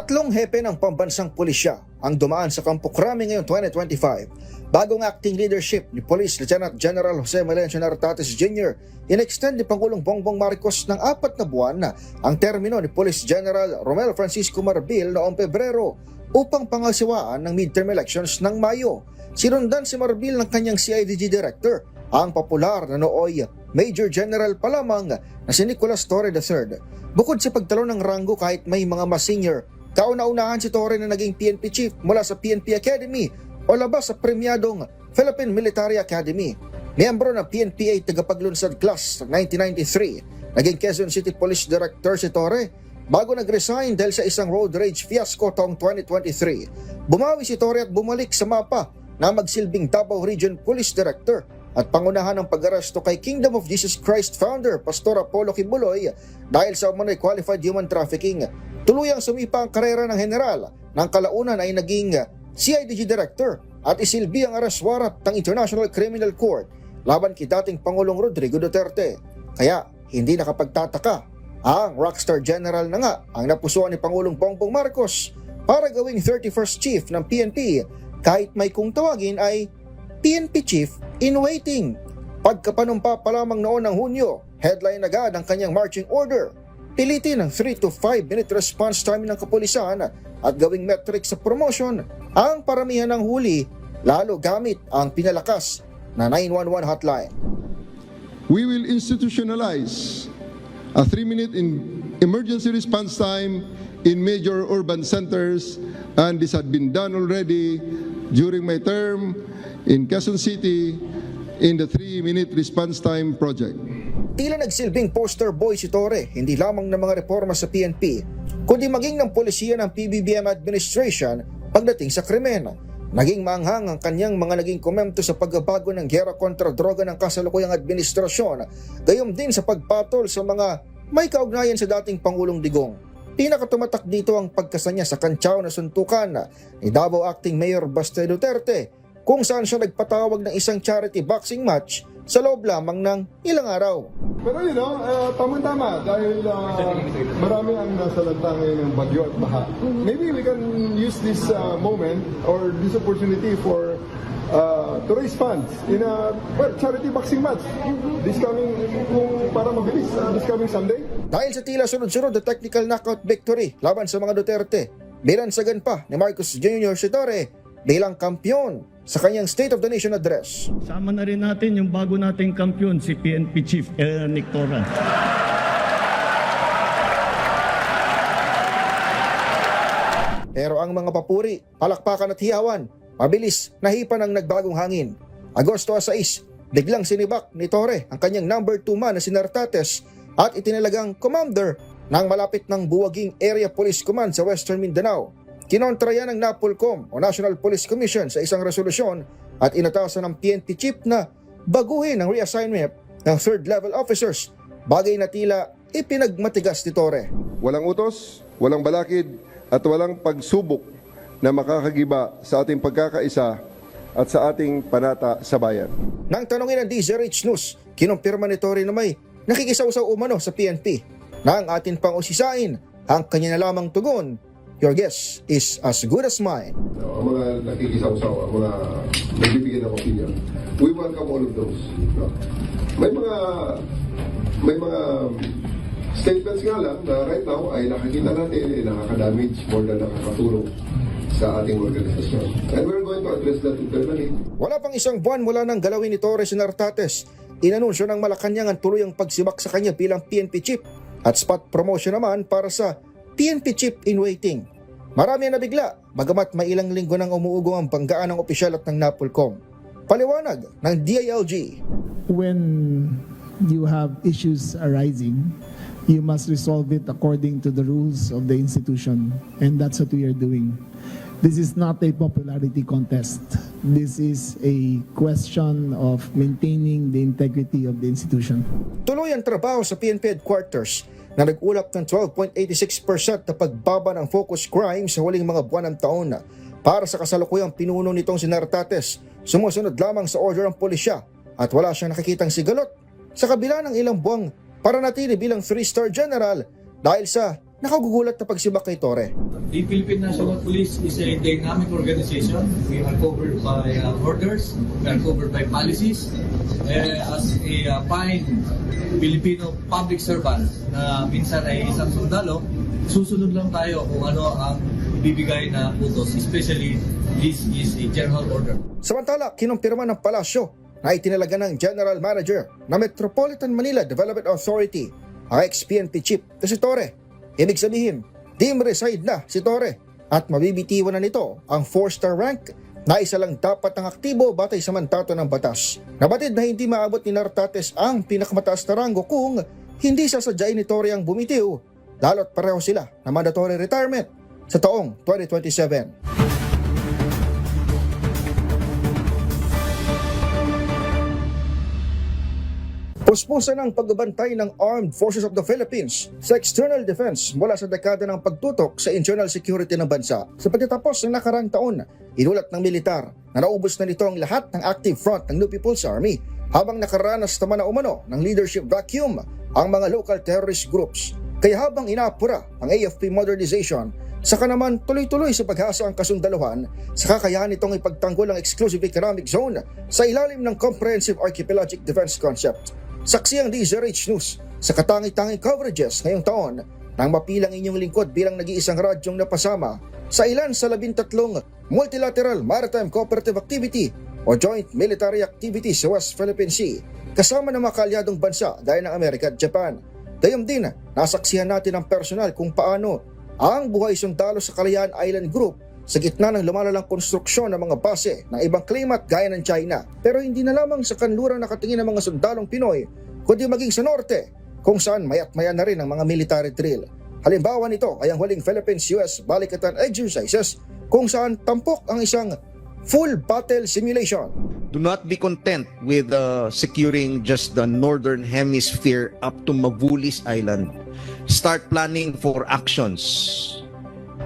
Tatlong hepe ng pambansang pulisya ang dumaan sa Kampo Crame ngayong 2025. Bagong acting leadership ni Police Lieutenant General Jose Melencio Nartates Jr. in-extend ni Pangulong Bongbong Marcos ng 4 na buwan ang termino ni Police General Romel Francisco Marbil noong Pebrero upang pangasiwaan ng midterm elections ng Mayo. Sinundan si Marbil ng kanyang CIDG Director, ang popular na nooy Major General pa lamang na si Nicolas Torre III. Bukod sa pagtalo ng ranggo kahit may mga mas senior, kauna-unahan si Torre na naging PNP Chief mula sa PNP Academy o labas sa premiadong Philippine Military Academy. Miyembro ng PNPA tagapaglunsad class ng 1993, naging Quezon City Police Director si Torre bago nag-resign dahil sa isang road rage fiasco taong 2023. Bumawi si Torre at bumalik sa mapa na magsilbing Davao Region Police Director at pangunahan ng pag-aresto kay Kingdom of Jesus Christ founder Pastor Apollo Kibuloy dahil sa umano'y qualified human trafficking. Tuluyang sumipa ang karera ng general ng kalaunan ay naging CIDG Director at isilbi ang arrest warrant ng International Criminal Court laban kay dating Pangulong Rodrigo Duterte. Kaya hindi nakapagtataka ang rockstar general na nga ang napusuan ni Pangulong Bongbong Marcos para gawing 31st Chief ng PNP kahit may kung tawagin ay PNP Chief in Waiting. Pagkapanumpa pa lamang noon ng Hunyo, headline agad ang kanyang marching order. Pilitin ang 3 to 5 minute response time ng kapulisan at gawing metric sa promotion ang paramihan ng huli, lalo gamit ang pinalakas na 911 hotline. We will institutionalize a 3-minute emergency response time in major urban centers, and this had been done already during my term in Quezon City in the 3-minute response time project. Tila nagsilbing poster boy si Torre, hindi lamang ng mga reforma sa PNP, kundi maging ng polisiya ng PBBM administration pagdating sa krimen. Naging maanghang ang kanyang mga naging komento sa pagbabago ng giyera kontra droga ng kasalukuyang administrasyon, gayon din sa pagpatol sa mga may kaugnayan sa dating Pangulong Digong. Pinakatumatak dito ang pagkasanya sa kantsaw na suntukan ni Davao Acting Mayor Baste Duterte, kung saan siya nagpatawag ng isang charity boxing match sa loob lamang ng ilang araw. Pero tama-tama dahil marami ang nasalanta ngayon ng bagyo at baha. Maybe we can use this moment or this opportunity for to raise funds in a charity boxing match this coming, para mabilis, this coming Sunday. Dahil sa tila sunod-sunod na technical knockout victory laban sa mga Duterte, binansagan pa ni Marcos Jr. si Torre bilang kampiyon sa kanyang State of the Nation address. Sama na rin natin yung bago nating kampiyon, si PNP Chief Nick Torre. Pero ang mga papuri, palakpakan at hiyawan, mabilis nahipan ang nagbagong hangin. Agosto 6, biglang sinibak ni Torre ang kanyang number 2 man na si Nartates at itinalagang commander ng malapit ng Buwaging Area Police Command sa Western Mindanao. Kinontra yan ng NAPOLCOM o National Police Commission sa isang resolusyon at inatasan ng PNP Chief na baguhin ang reassignment ng third level officers, bagay na tila ipinagmatigas ni Torre. Walang utos, walang balakid at walang pagsubok na makakagiba sa ating pagkakaisa at sa ating panata sa bayan. Nang tanongin ng DZRH News, kinumpirma ni Torre na may nakikisawsaw umano sa PNP na ang atin pang usisain ang kanya na lamang tugon. Your guess is as good as mine. Ang mga nakikisaw-saw, ang mga nagbibigay ng opinion, we welcome all of those. May mga statements nga lang na right now ay nakikita natin ay nakaka-damage more than nakakatulong sa ating organisasyon. And we're going to address that internally. Wala pang isang buwan mula nang galawin ni Torre si Nartates, inanunsyo ng Malacanang ang tuluyang pagsibak sa kanya bilang PNP Chief at spot promotion naman para sa PNP Chief in Waiting. Marami ang nabigla, bagamat may ilang linggo nang umuugong ang banggaan ng opisyal at ng NAPOLCOM. Paliwanag ng DILG. When you have issues arising, you must resolve it according to the rules of the institution, and that's what we are doing. This is not a popularity contest. This is a question of maintaining the integrity of the institution. Tuloy ang trabaho sa PNP headquarters na nag-ulap ng 12.86% na pagbaba ng focus crime sa huling mga buwan ng taon. Para sa kasalukuyang pinuno nitong si Nartates, sumusunod lamang sa order ng pulisya at wala siyang nakikitang sigalot sa kabila ng ilang buwang para natili bilang 3-star general dahil sa nakagugulat na pagsibak kay Torre. The Philippine National Police is a dynamic organization. We are covered by orders, we are covered by policies. As a fine Filipino public servant na minsan ay isang sundalo, susunod lang tayo kung ano ang ibibigay na utos, especially this is a general order. Samantala, kinumpirma ng palasyo na itinalaga ng General Manager ng Metropolitan Manila Development Authority ang ex-PNP chief na si Torre. Ibig sabihin, dim-reside na si Torre at mabibitiwan na nito ang 4-star rank na isa lang dapat ang aktibo batay sa mandato ng batas. Nabatid na hindi maabot ni Nartates ang pinakamataas na ranggo kung hindi sasadyain ni Torre ang bumitiw, lalo't pareho sila na mandatory retirement sa taong 2027. Puspusan ang pagbabantay ng Armed Forces of the Philippines sa external defense mula sa dekada ng pagtutok sa internal security ng bansa. Sa pagtatapos ng nakarang taon, inulat ng militar na naubos na nito ang lahat ng active front ng New People's Army habang nakaranas naman na umano ng leadership vacuum ang mga local terrorist groups. Kaya habang inaapura ang AFP modernization, saka naman tuloy-tuloy sa paghasa ang kasundaluhan sa kakayahan nitong ipagtanggol ang exclusive economic zone sa ilalim ng Comprehensive Archipelagic Defense Concept. Saksi ang DZRH News sa katangi-tanging coverages ngayong taon nang mapilang inyong lingkod bilang nag-iisang radyong napasama sa ilan sa 13 Multilateral Maritime Cooperative Activity o Joint Military Activity sa West Philippine Sea kasama ng mga kaalyadong bansa gaya ng Amerika at Japan. Gayun din, nasaksihan natin ang personal kung paano ang buhay sundalo sa Kalayaan Island Group sa gitna ng lumalalang konstruksyon ng mga base ng ibang claimant gaya ng China. Pero hindi na lamang sa kanlurang nakatingin ng mga sundalong Pinoy, kundi maging sa norte, kung saan mayat-maya na rin ang mga military drill. Halimbawa nito ay ang huling Philippines-US Balikatan exercises kung saan tampok ang isang full battle simulation. Do not be content with securing just the northern hemisphere up to Mavulis Island. Start planning for actions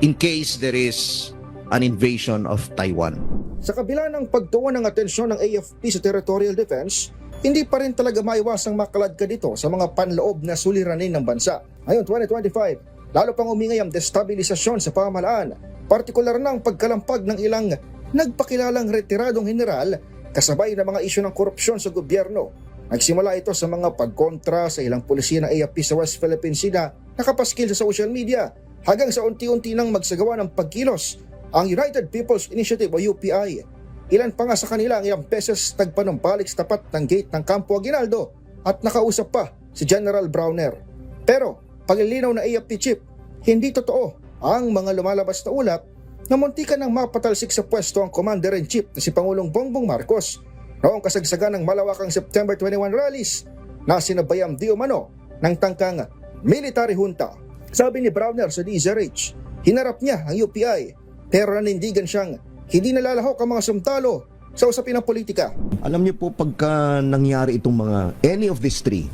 in case there is an invasion of Taiwan. Sa kabila ng pagtuon ng atensyon ng AFP sa territorial defense, hindi pa rin talaga maiwasang makaladkad dito sa mga panloob na suliranin ng bansa. Ngayon 2025, lalo pang umingay ang destabilisasyon sa pamahalaan, partikular na ang pagkalampag ng ilang nagpakilalang retiradong general kasabay ng mga isyu ng korupsyon sa gobyerno. Nagsimula ito sa mga pagkontra sa ilang pulisya ng AFP sa West Philippine Sea na nakapaskil sa social media hanggang sa unti-unti nang magsagawa ng pagkilos ang United People's Initiative o UPI. Ilan pa nga sa kanila ang ilang beses tagpanumpalik sa tapat ng gate ng Campo Aguinaldo at nakausap pa si General Browner. Pero paglilinaw na AFP chief, hindi totoo ang mga lumalabas na ulap na muntikan ng mapatalsik sa pwesto ang Commander-in-Chief na si Pangulong Bongbong Marcos noong kasagsagan ng malawakang September 21 rallies na sinabayang di umano ng tangkang military junta. Sabi ni Browner sa DZRH, hinarap niya ang UPI pero nanindigan siyang hindi nalalahok ang mga sundalo sa usapin ng politika. Alam niyo po, pagka nangyari itong mga any of these three,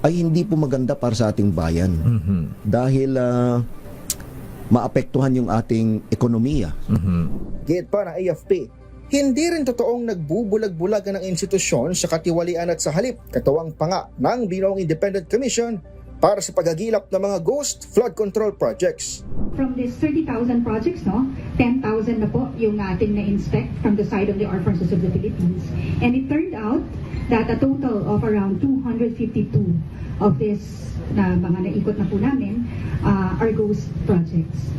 ay hindi po maganda para sa ating bayan. Dahil maapektuhan yung ating ekonomiya. Gayet pa ng AFP, hindi rin totoong nagbubulag-bulagan ng institusyon sa katiwalian at sa halip katuwang pa nga ng Binoong Independent Commission para sa paghagilap ng mga ghost flood control projects. From this 30,000 projects, 10,000 na po yung ating na-inspect from the side of the Armed Forces of the Philippines. And it turned out that a total of around 252 of this na mga naikot na po namin are ghost projects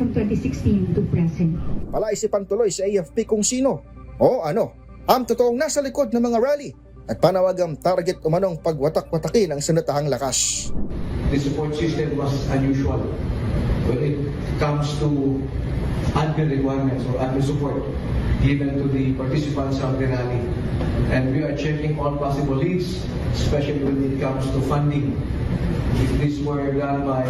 from 2016 to present. Palaisipan tuloy sa AFP kung sino o ano ang totoong nasa likod ng mga rally at panawagang target umanong pagwatak-watakin ang sandatahang lakas. The support system was unusual when it comes to admin requirements or admin support given to the participants of the rally. And we are checking all possible leads, especially when it comes to funding. If these were done by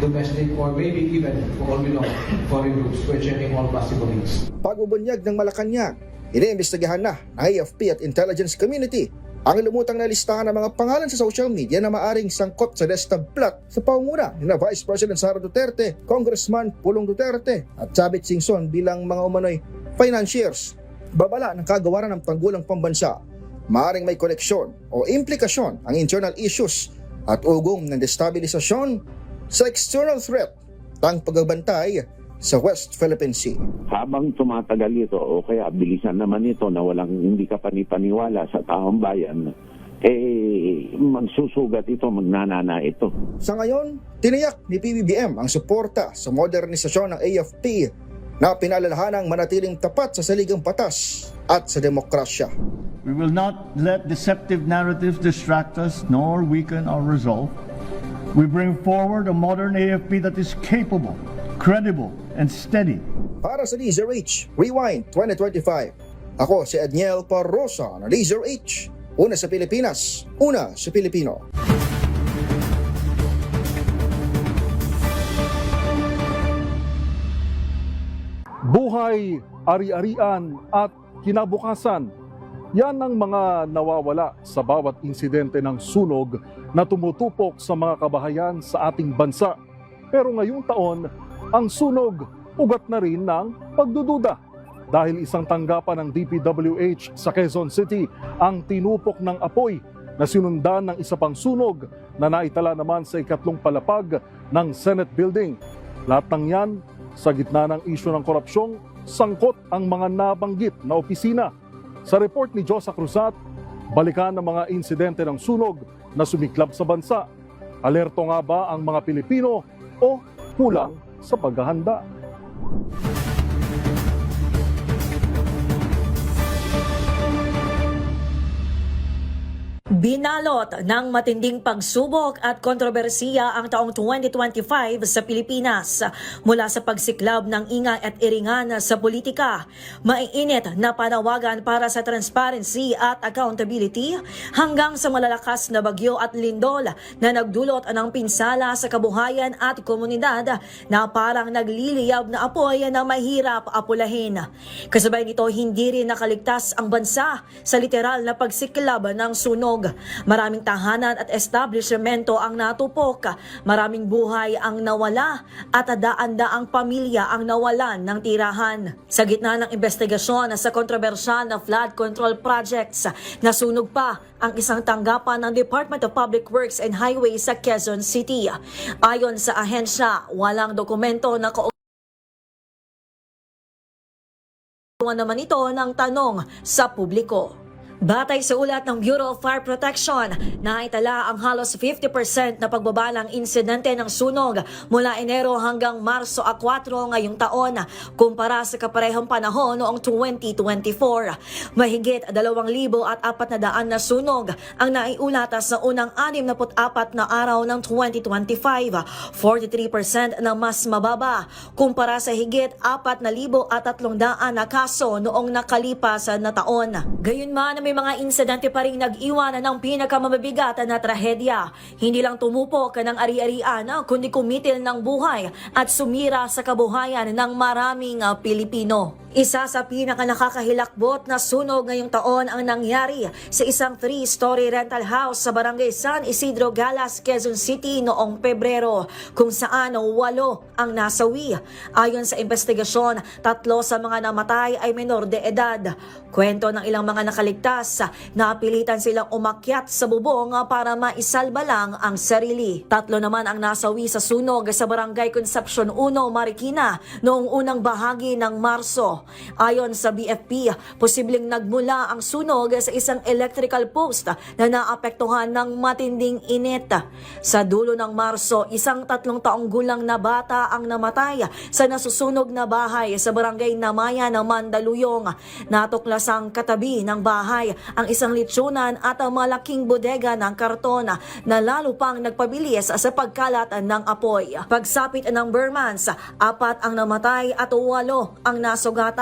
domestic or maybe even, for all we know, foreign groups, we're checking all possible leads. Pagbubunyag ng Malacanang, iniimbestigahan na ng AFP at intelligence community ang lumutang na listahan ng mga pangalan sa social media na maaring sangkot sa desktop plot sa pangunguna ni Vice President Sara Duterte, Congressman Pulong Duterte at Chavit Singson bilang mga umano'y financiers. Babala ng kagawaran ng tanggulang pambansa, maaring may koneksyon o implikasyon ang internal issues at ugong ng destabilisasyon sa external threat ng pagbabantay sa West Philippine Sea. Habang tumatagal ito o kaya bilisan naman ito na hindi ka panipaniwala sa taong bayan, magsusugat ito, magnanana ito. Sa ngayon, tiniyak ni PBBM ang suporta sa modernisasyon ng AFP na pinalalahanang manatiling tapat sa saligang batas at sa demokrasya. We will not let deceptive narratives distract us nor weaken our resolve. We bring forward a modern AFP that is capable, credible, and steady. Para sa DZRH Rewind 2025, ako si Edniel Parrosa ng DZRH. Una sa Pilipinas, una sa Pilipino. Buhay, ari-arian at kinabukasan. Yan ang mga nawawala sa bawat insidente ng sunog na tumutupok sa mga kabahayan sa ating bansa. Pero ngayong taon, ang sunog ugat na rin ng pagdududa. Dahil isang tanggapan ng DPWH sa Quezon City ang tinupok ng apoy na sinundan ng isa pang sunog na naitala naman sa ikatlong palapag ng Senate Building. Lahat ng yan sa gitna ng isyu ng korupsyong, sangkot ang mga nabanggit na opisina. Sa report ni Josa Cruzat, balikan ng mga insidente ng sunog na sumiklab sa bansa. Alerto nga ba ang mga Pilipino o kulang sa paghahanda? Binalot ng matinding pagsubok at kontrobersiya ang taong 2025 sa Pilipinas. Mula sa pagsiklab ng ingay at iringan sa politika, maiinit na panawagan para sa transparency at accountability, hanggang sa malalakas na bagyo at lindol na nagdulot ng pinsala sa kabuhayan at komunidad na parang nagliliyab na apoy na mahirap apulahin. Kasabay nito, hindi rin nakaligtas ang bansa sa literal na pagsiklab ng sunog. Maraming tahanan at establishmento ang natupok, maraming buhay ang nawala at daan-daang pamilya ang nawalan ng tirahan. Sa gitna ng investigasyon sa kontrobersyal na flood control projects, nasunog pa ang isang tanggapan ng Department of Public Works and Highways sa Quezon City. Ayon sa ahensya, walang dokumento na naman ito ng tanong sa publiko. Batay sa ulat ng Bureau of Fire Protection, naitala ang halos 50% na pagbabalang insidente ng sunog mula Enero hanggang Marso 4 ngayong taon kumpara sa kaparehong panahon noong 2024. Mahigit 2,400 na sunog ang naiulat sa unang 64 na araw ng 2025, 43% na mas mababa kumpara sa higit 4,300 na kaso noong nakalipas na taon. Gayunman, may mga insidente pa rin nag-iwan ng pinakamamabigat na trahedya. Hindi lang tumupok ng ari-arian, kundi kumitil ng buhay at sumira sa kabuhayan ng maraming Pilipino. Isa sa pinakanakakahilakbot na sunog ngayong taon ang nangyari sa isang 3-story rental house sa Barangay San Isidro, Galas, Quezon City noong Pebrero, kung saan 8 ang nasawi. Ayon sa investigasyon, 3 sa mga namatay ay menor de edad. Kwento ng ilang mga nakaligtas, napilitan silang umakyat sa bubong para maisalba lang ang sarili. 3 naman ang nasawi sa sunog sa Barangay Concepcion 1, Marikina noong unang bahagi ng Marso. Ayon sa BFP, posibleng nagmula ang sunog sa isang electrical post na naapektuhan ng matinding init. Sa dulo ng Marso, isang 3 taong gulang na bata ang namatay sa nasusunog na bahay sa Barangay Namaya ng Mandaluyong. Natuklasang katabi ng bahay ang isang litsunan at malaking bodega ng karton na lalo pang nagpabilis sa pagkalat ng apoy. Pagsapit ng Burmans, 4 ang namatay at 8 ang nasugatan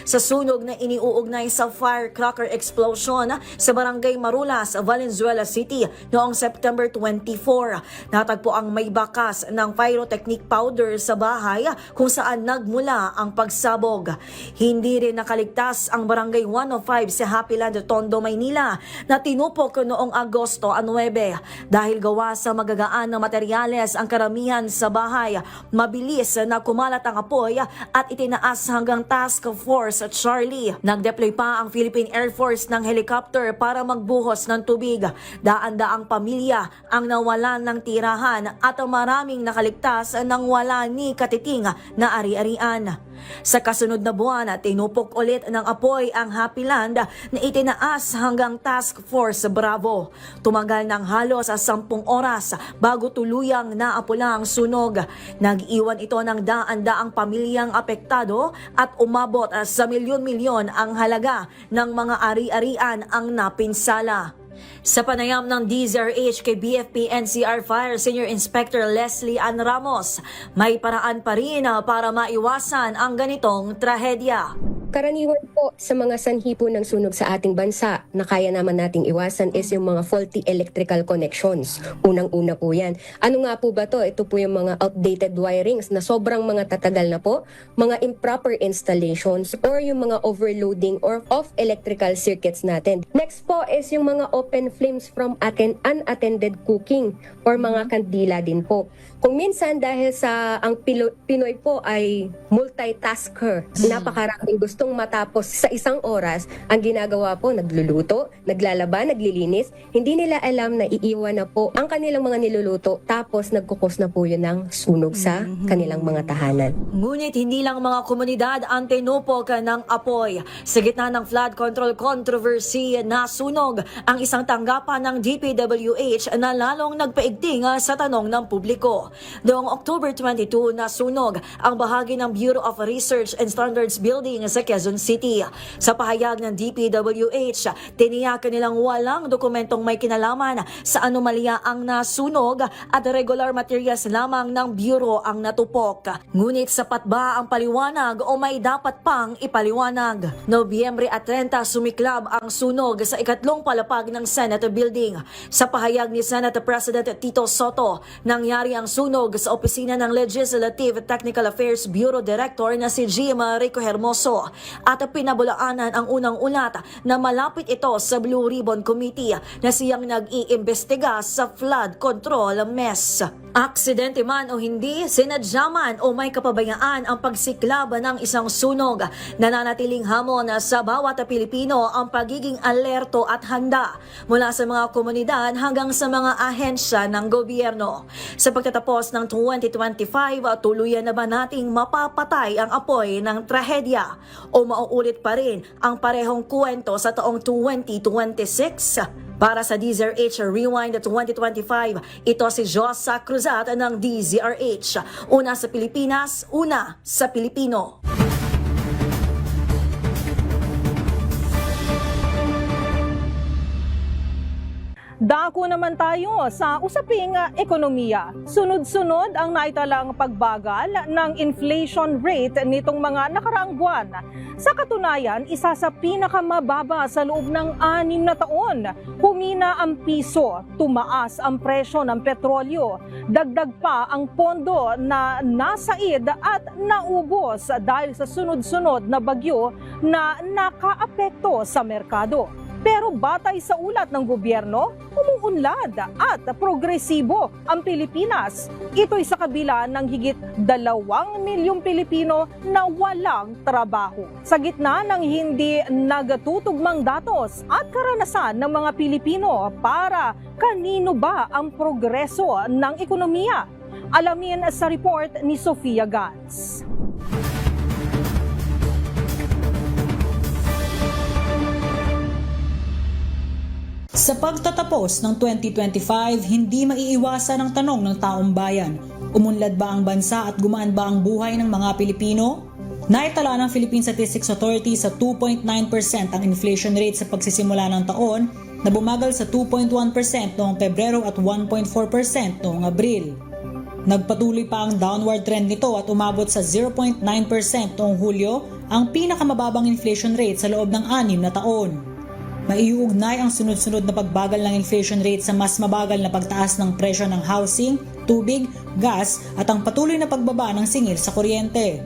sa sunog na iniuugnay sa firecracker explosion sa Barangay Marulas, Valenzuela City noong September 24. Natagpo ang may bakas ng pyrotechnic powder sa bahay kung saan nagmula ang pagsabog. Hindi rin nakaligtas ang Barangay 105 sa Happyland Tondo, Maynila na tinupok noong Agosto 9. Dahil gawa sa magagaan na materyales ang karamihan sa bahay, mabilis na kumalat ang apoy at itinaas hanggang Task Force Charlie. Nag-deploy pa ang Philippine Air Force ng helicopter para magbuhos ng tubig. Daan-daang pamilya ang nawalan ng tirahan at maraming nakaligtas nang wala ni katiting na ari-arian. Sa kasunod na buwan, tinupok ulit ng apoy ang Happy Land na itinaas hanggang Task Force Bravo. Tumagal ng halos 10 oras bago tuluyang naapula ang sunog. Nag-iwan ito ng daan-daang pamilyang apektado at umabot sa milyon-milyon ang halaga ng mga ari-arian ang napinsala. Sa panayam ng DZRH kay BFP NCR Fire Senior Inspector Leslie Ann Ramos, may paraan pa rin para maiwasan ang ganitong trahedya. Karaniwan po sa mga sanhi po ng sunog sa ating bansa na kaya naman nating iwasan is yung mga faulty electrical connections. Unang-una po yan. Ano nga po ba to? Ito po yung mga outdated wirings na sobrang mga tatagal na po, mga improper installations, or yung mga overloading or off electrical circuits natin. Next po is yung mga open flames from unattended cooking or mga kandila din po. Kung minsan dahil sa ang Pinoy po ay multitasker, napakaraming gustong matapos sa isang oras, ang ginagawa po, nagluluto, naglalaba, naglilinis, hindi nila alam na iiwan na po ang kanilang mga niluluto tapos nagkukos na po yun ng sunog sa kanilang mga tahanan. Ngunit hindi lang mga komunidad ang tinupok ng apoy. Sa gitna ng flood control controversy na sunog ang isang tanggapan ng DPWH na lalong nagpaigting sa tanong ng publiko. Noong October 22 na sunog ang bahagi ng Bureau of Research and Standards Building sa Quezon City. Sa pahayag ng DPWH, tiniyak nilang walang dokumentong may kinalaman sa anomalya ang nasunog at regular materials lamang ng Bureau ang natupok. Ngunit sapat ba ang paliwanag o may dapat pang ipaliwanag? Nobyembre at 30 sumiklab ang sunog sa ikatlong palapag ng Senate Building. Sa pahayag ni Senate President Tito Soto, nangyari ang sunog sa opisina ng Legislative Technical Affairs Bureau Director na si Jim Rico Hermoso at pinabulaanan ang unang ulat na malapit ito sa Blue Ribbon Committee na siyang nag-iimbestiga sa flood control mess. Aksidente man o hindi, sinadya man o may kapabayaan ang pagsiklab ng isang sunog, nananatiling hamon sa bawat Pilipino ang pagiging alerto at handa mula sa mga komunidad hanggang sa mga ahensya ng gobyerno. Sa pagtatapos ng 2025, tuluyan na ba nating mapapatay ang apoy ng trahedya o mauulit pa rin ang parehong kwento sa taong 2026? Para sa DZRH Rewind 2025, ito si Josa Cruzat ng DZRH. Una sa Pilipinas, una sa Pilipino. Dako naman tayo sa usaping ekonomiya. Sunod-sunod ang naitalang pagbagal ng inflation rate nitong mga nakaraang buwan. Sa katunayan, isa sa pinakamababa sa loob ng 6 na taon. Humina ang piso, tumaas ang presyo ng petrolyo, dagdag pa ang pondo na nasaid at naubos dahil sa sunod-sunod na bagyo na nakaapekto sa merkado. Pero batay sa ulat ng gobyerno, umuunlad at progresibo ang Pilipinas. Ito'y sa kabila ng higit 2 milyong Pilipino na walang trabaho. Sa gitna ng hindi nagtutugmang datos at karanasan ng mga Pilipino, para kanino ba ang progreso ng ekonomiya? Alamin sa report ni Sofia Gans. Sa pagtatapos ng 2025, hindi maiiwasan ang tanong ng taong bayan. Umunlad ba ang bansa at gumaan ba ang buhay ng mga Pilipino? Naitala ng Philippine Statistics Authority sa 2.9% ang inflation rate sa pagsisimula ng taon na bumagal sa 2.1% noong Pebrero at 1.4% noong Abril. Nagpatuloy pa ang downward trend nito at umabot sa 0.9% noong Hulyo, ang pinakamababang inflation rate sa loob ng 6 na taon. Maiuugnay ang sunod-sunod na pagbagal ng inflation rate sa mas mabagal na pagtaas ng presyo ng housing, tubig, gas at ang patuloy na pagbaba ng singil sa kuryente.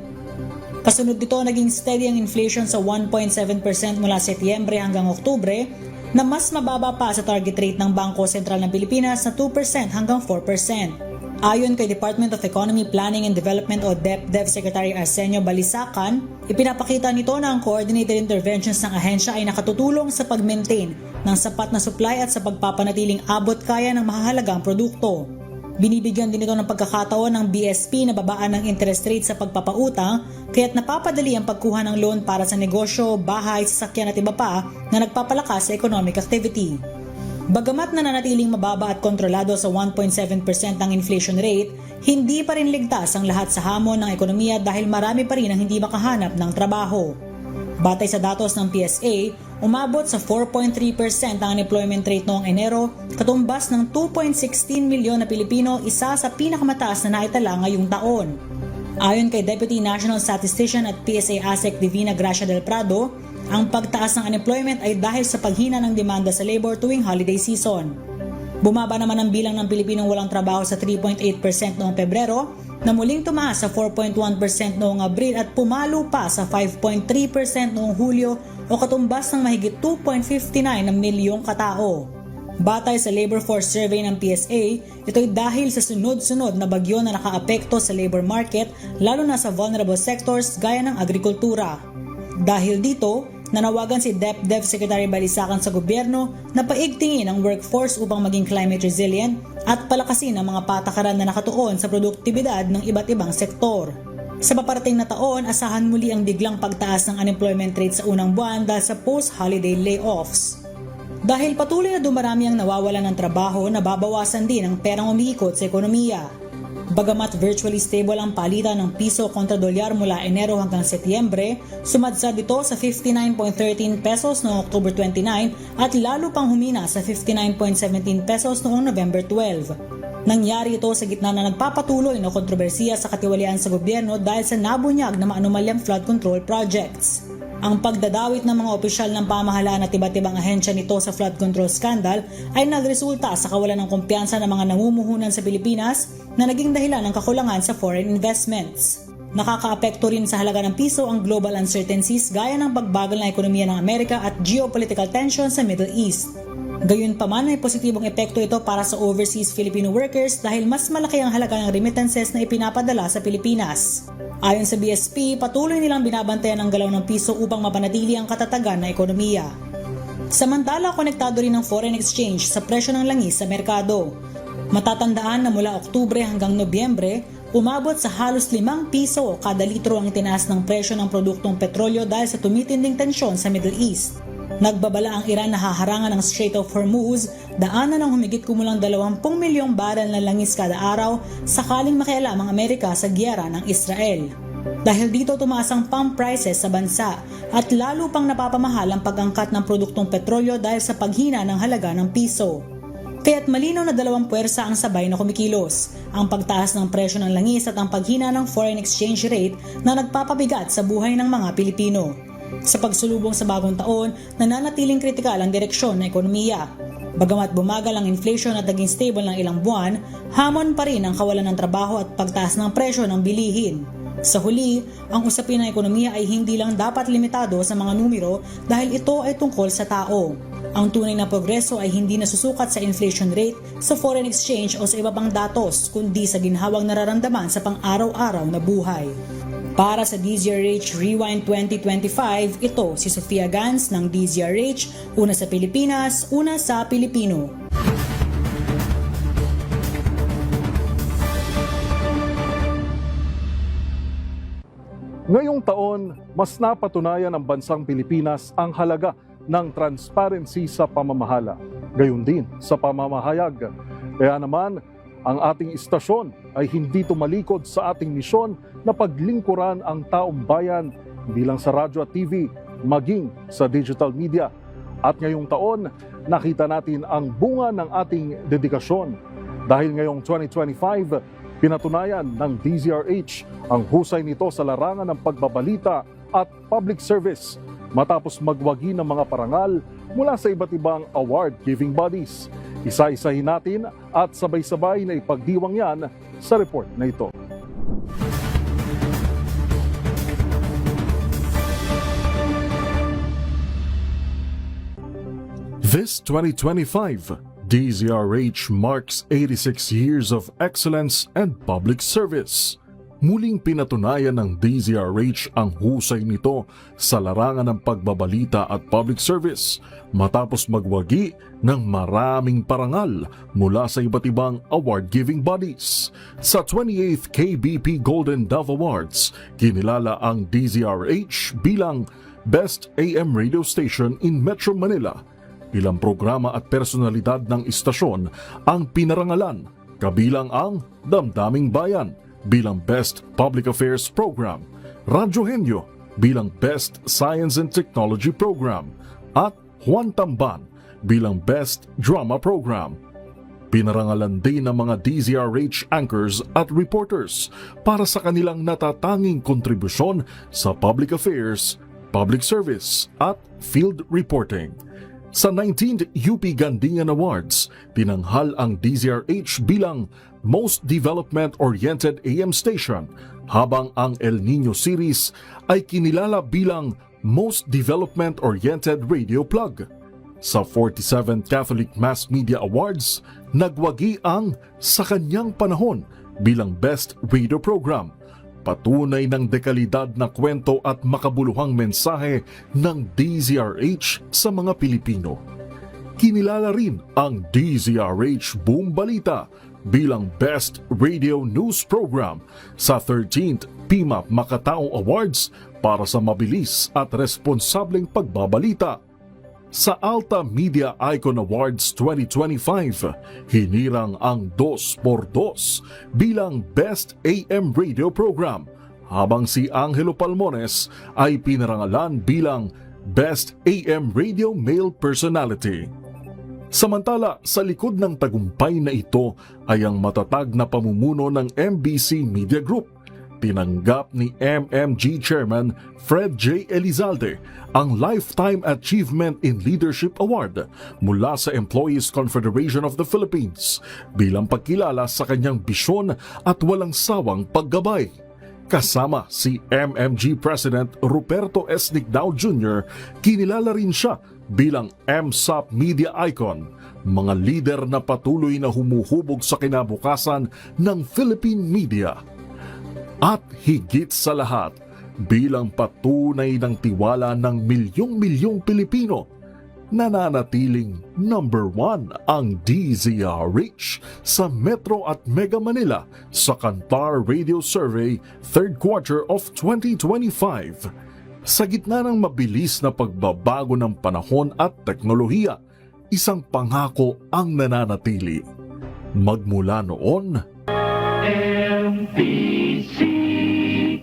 Kasunod dito, naging steady ang inflation sa 1.7% mula Setyembre hanggang Oktubre, na mas mababa pa sa target rate ng Bangko Sentral ng Pilipinas na 2% hanggang 4%. Ayon kay Department of Economy, Planning and Development o DepDev Secretary Arsenio Balisacan, ipinapakita nito na ang coordinated interventions ng ahensya ay nakatutulong sa pag-maintain ng sapat na supply at sa pagpapanatiling abot kaya ng mahahalagang produkto. Binibigyan din ito ng pagkakataon ng BSP na babaan ng interest rate sa pagpapautang, kaya't napapadali ang pagkuha ng loan para sa negosyo, bahay, sasakyan at iba pa na nagpapalakas sa economic activity. Bagamat nananatiling mababa at kontrolado sa 1.7% ang inflation rate, hindi pa rin ligtas ang lahat sa hamon ng ekonomiya dahil marami pa rin ang hindi makahanap ng trabaho. Batay sa datos ng PSA, umabot sa 4.3% ang unemployment rate noong Enero, katumbas ng 2.16 milyon na Pilipino, isa sa pinakamataas na naitala ngayong taon. Ayon kay Deputy National Statistician at PSA ASEC Divina Gracia del Prado, ang pagtaas ng unemployment ay dahil sa paghina ng demanda sa labor tuwing holiday season. Bumaba naman ang bilang ng Pilipinong walang trabaho sa 3.8% noong Pebrero, na muling tumaas sa 4.1% noong Abril at pumalo pa sa 5.3% noong Hulyo o katumbas ng mahigit 2.59 na milyong katao. Batay sa Labor Force Survey ng PSA, ito'y dahil sa sunod-sunod na bagyo na nakaapekto sa labor market, lalo na sa vulnerable sectors gaya ng agrikultura. Dahil dito, nanawagan si DepDev Secretary Balisacan sa gobyerno na paigtingin ang workforce upang maging climate resilient at palakasin ang mga patakaran na nakatuon sa produktibidad ng iba't ibang sektor. Sa paparating na taon, asahan muli ang biglang pagtaas ng unemployment rate sa unang buwan dahil sa post-holiday layoffs. Dahil patuloy na dumarami ang nawawalan ng trabaho, nababawasan din ang perang umiikot sa ekonomiya. Bagamat virtually stable ang palitan ng piso kontra dolyar mula Enero hanggang Setyembre, sumadsad ito sa 59.13 pesos noong October 29 at lalo pang humina sa 59.17 pesos noong November 12. Nangyari ito sa gitna na nagpapatuloy na kontrobersiya sa katiwalian sa gobyerno dahil sa nabunyag na maanumalyang flood control projects. Ang pagdadawit ng mga opisyal ng pamahalaan at iba't ibang ahensya nito sa flood control scandal ay nagresulta sa kawalan ng kumpiyansa ng mga namumuhunan sa Pilipinas na naging dahilan ng kakulangan sa foreign investments. Nakakaapekto rin sa halaga ng piso ang global uncertainties gaya ng pagbagal ng ekonomiya ng Amerika at geopolitical tension sa Middle East. Gayunpaman may positibong epekto ito para sa overseas Filipino workers dahil mas malaki ang halaga ng remittances na ipinapadala sa Pilipinas. Ayon sa BSP, patuloy nilang binabantayan ang galaw ng piso upang mapanatili ang katatagan ng ekonomiya. Samantala, konektado rin ang foreign exchange sa presyo ng langis sa merkado. Matatandaan na mula Oktubre hanggang Nobyembre, umabot sa halos 5 piso kada litro ang tinaas ng presyo ng produktong petrolyo dahil sa tumitinding tensyon sa Middle East. Nagbabala ang Iran na haharangan ng Strait of Hormuz, daanan ng humigit kumulang 20 milyong baril na langis kada araw sakaling makialam ang Amerika sa giyera ng Israel. Dahil dito tumaas ang pump prices sa bansa at lalo pang napapamahal ang pag-angkat ng produktong petrolyo dahil sa paghina ng halaga ng piso. Kaya't malinaw na dalawang puwersa ang sabay na kumikilos, ang pagtaas ng presyo ng langis at ang paghina ng foreign exchange rate na nagpapabigat sa buhay ng mga Pilipino. Sa pagsulubong sa bagong taon, nananatiling kritikal ang direksyon ng ekonomiya. Bagamat bumagal ang inflation at naging stable ng ilang buwan, hamon pa rin ang kawalan ng trabaho at pagtaas ng presyo ng bilihin. Sa huli, ang usapin ng ekonomiya ay hindi lang dapat limitado sa mga numero dahil ito ay tungkol sa tao. Ang tunay na progreso ay hindi nasusukat sa inflation rate, sa foreign exchange o sa iba pang datos, kundi sa ginhawang nararamdaman sa pang-araw-araw na buhay. Para sa DZRH Rewind 2025, ito si Sofia Gans ng DZRH, una sa Pilipinas, una sa Pilipino. Ngayong taon, mas napatunayan ng bansang Pilipinas ang halaga ng transparency sa pamamahala, gayon din sa pamamahayag. Kaya naman, ang ating istasyon ay hindi tumalikod sa ating misyon na paglingkuran ang taong bayan bilang sa radyo at TV, maging sa digital media. At ngayong taon, nakita natin ang bunga ng ating dedikasyon. Dahil ngayong 2025, pinatunayan ng DZRH ang husay nito sa larangan ng pagbabalita at public service matapos magwagi ng mga parangal mula sa iba't ibang award-giving bodies. Isa-isahin natin at sabay-sabay na ipagdiwang yan sa report na ito. This 2025, DZRH marks 86 years of excellence and public service. Muling pinatunayan ng DZRH ang husay nito sa larangan ng pagbabalita at public service matapos magwagi ng maraming parangal mula sa iba't ibang award-giving bodies. Sa 28th KBP Golden Dove Awards, kinilala ang DZRH bilang Best AM Radio Station in Metro Manila. Ilang programa at personalidad ng istasyon ang pinarangalan, kabilang ang Damdaming Bayan bilang Best Public Affairs Program, Radyo Henyo bilang Best Science and Technology Program, at Juan Tamban bilang Best Drama Program. Pinarangalan din ng mga DZRH anchors at reporters para sa kanilang natatanging kontribusyon sa public affairs, public service at field reporting. Sa 19th UP Gandingan Awards, tinanghal ang DZRH bilang Most Development-Oriented AM Station, habang ang El Nino Series ay kinilala bilang Most Development-Oriented Radio Plug. Sa 47th Catholic Mass Media Awards, nagwagi ang Sa Kanyang Panahon bilang Best Radio Program. Patunay ng dekalidad na kwento at makabuluhang mensahe ng DZRH sa mga Pilipino. Kinilala rin ang DZRH Boom Balita bilang Best Radio News Program sa 13th PMAP Makatao Awards para sa mabilis at responsableng pagbabalita. Sa Alta Media Icon Awards 2025, hinirang ang 2x2 bilang Best AM Radio Program, habang si Angelo Palmones ay pinarangalan bilang Best AM Radio Male Personality. Samantala, sa likod ng tagumpay na ito ay ang matatag na pamumuno ng MBC Media Group. Tinanggap ni MMG Chairman Fred J. Elizalde ang Lifetime Achievement in Leadership Award mula sa Employees Confederation of the Philippines bilang pagkilala sa kanyang bisyon at walang sawang paggabay. Kasama si MMG President Ruperto S. Nicdao Jr., kinilala rin siya bilang MSAP Media Icon, mga lider na patuloy na humuhubog sa kinabukasan ng Philippine media. At higit sa lahat, bilang patunay ng tiwala ng milyong-milyong Pilipino, nananatiling number 1 ang DZRH sa Metro at Mega Manila sa Kantar Radio Survey 3rd quarter of 2025. Sa gitna ng mabilis na pagbabago ng panahon at teknolohiya, isang pangako ang nananatili. Magmula noon,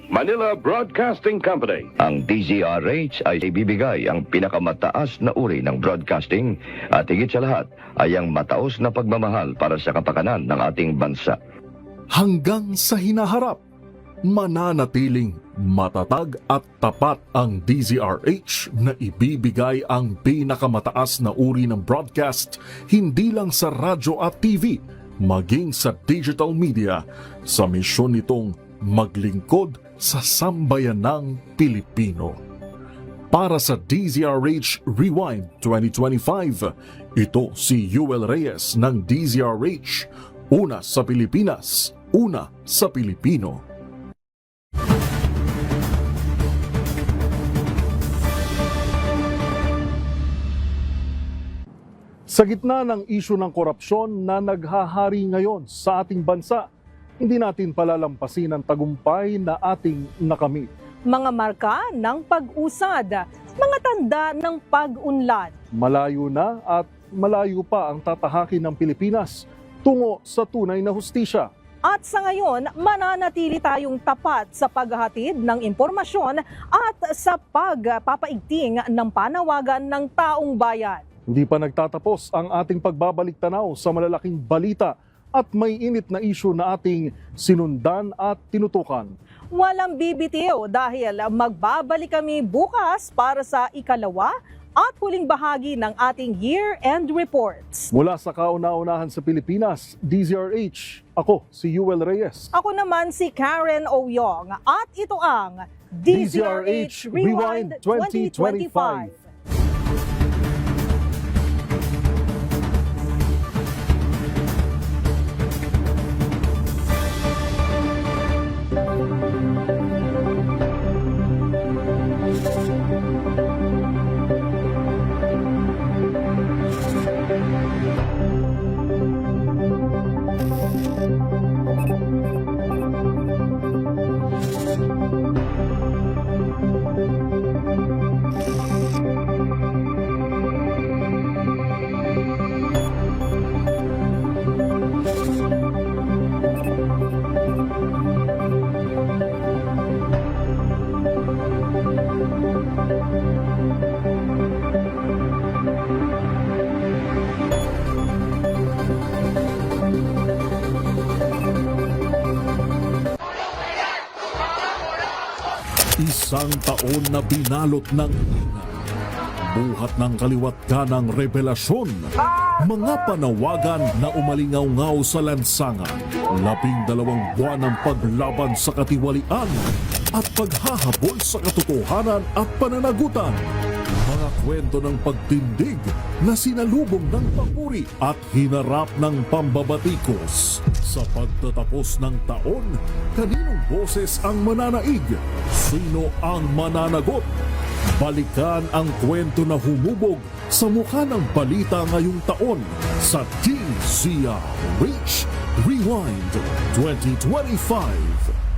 Manila Broadcasting Company. Ang DZRH ay ibibigay ang pinakamataas na uri ng broadcasting at higit sa lahat ay ang mataos na pagmamahal para sa kapakanan ng ating bansa. Hanggang sa hinaharap, mananatiling matatag at tapat ang DZRH na ibibigay ang pinakamataas na uri ng broadcast hindi lang sa radyo at TV, maging sa digital media, sa misyon nitong maglingkod sa sambayanang Pilipino. Para sa DZRH Rewind 2025, ito si Yuel Reyes ng DZRH, una sa Pilipinas, una sa Pilipino. Sa gitna ng isyu ng korupsyon na naghahari ngayon sa ating bansa, hindi natin palalampasin ang tagumpay na ating nakamit. Mga marka ng pag-usad, mga tanda ng pag-unlad. Malayo na at malayo pa ang tatahakin ng Pilipinas tungo sa tunay na hustisya. At sa ngayon, mananatili tayong tapat sa paghahatid ng impormasyon at sa pagpapaigting ng panawagan ng taong bayan. Hindi pa nagtatapos ang ating pagbabalik tanaw sa malalaking balita at may init na isyu na ating sinundan at tinutukan. Walang bibitiw dahil magbabalik kami bukas para sa ikalawa at huling bahagi ng ating year-end reports. Mula sa kauna-unahan sa Pilipinas, DZRH, ako si Yuel Reyes. Ako naman si Karen Oyong at ito ang DZRH Rewind 2025. Isang taon na binalot ng ingay, buhat ng kaliwat ka ng revelasyon, mga panawagan na umalingaw-ngaw sa lansangan, 12 buwan ng paglaban sa katiwalian at paghahabol sa katotohanan at pananagutan. Mga kwento ng pagtindig na sinalubong ng papuri at hinarap ng pambabatikos. Sa pagtatapos ng taon, kaninong boses ang mananaig? Sino ang mananagot? Balikan ang kwento na humubog sa mukha ng balita ngayong taon sa DZRH Rewind 2025.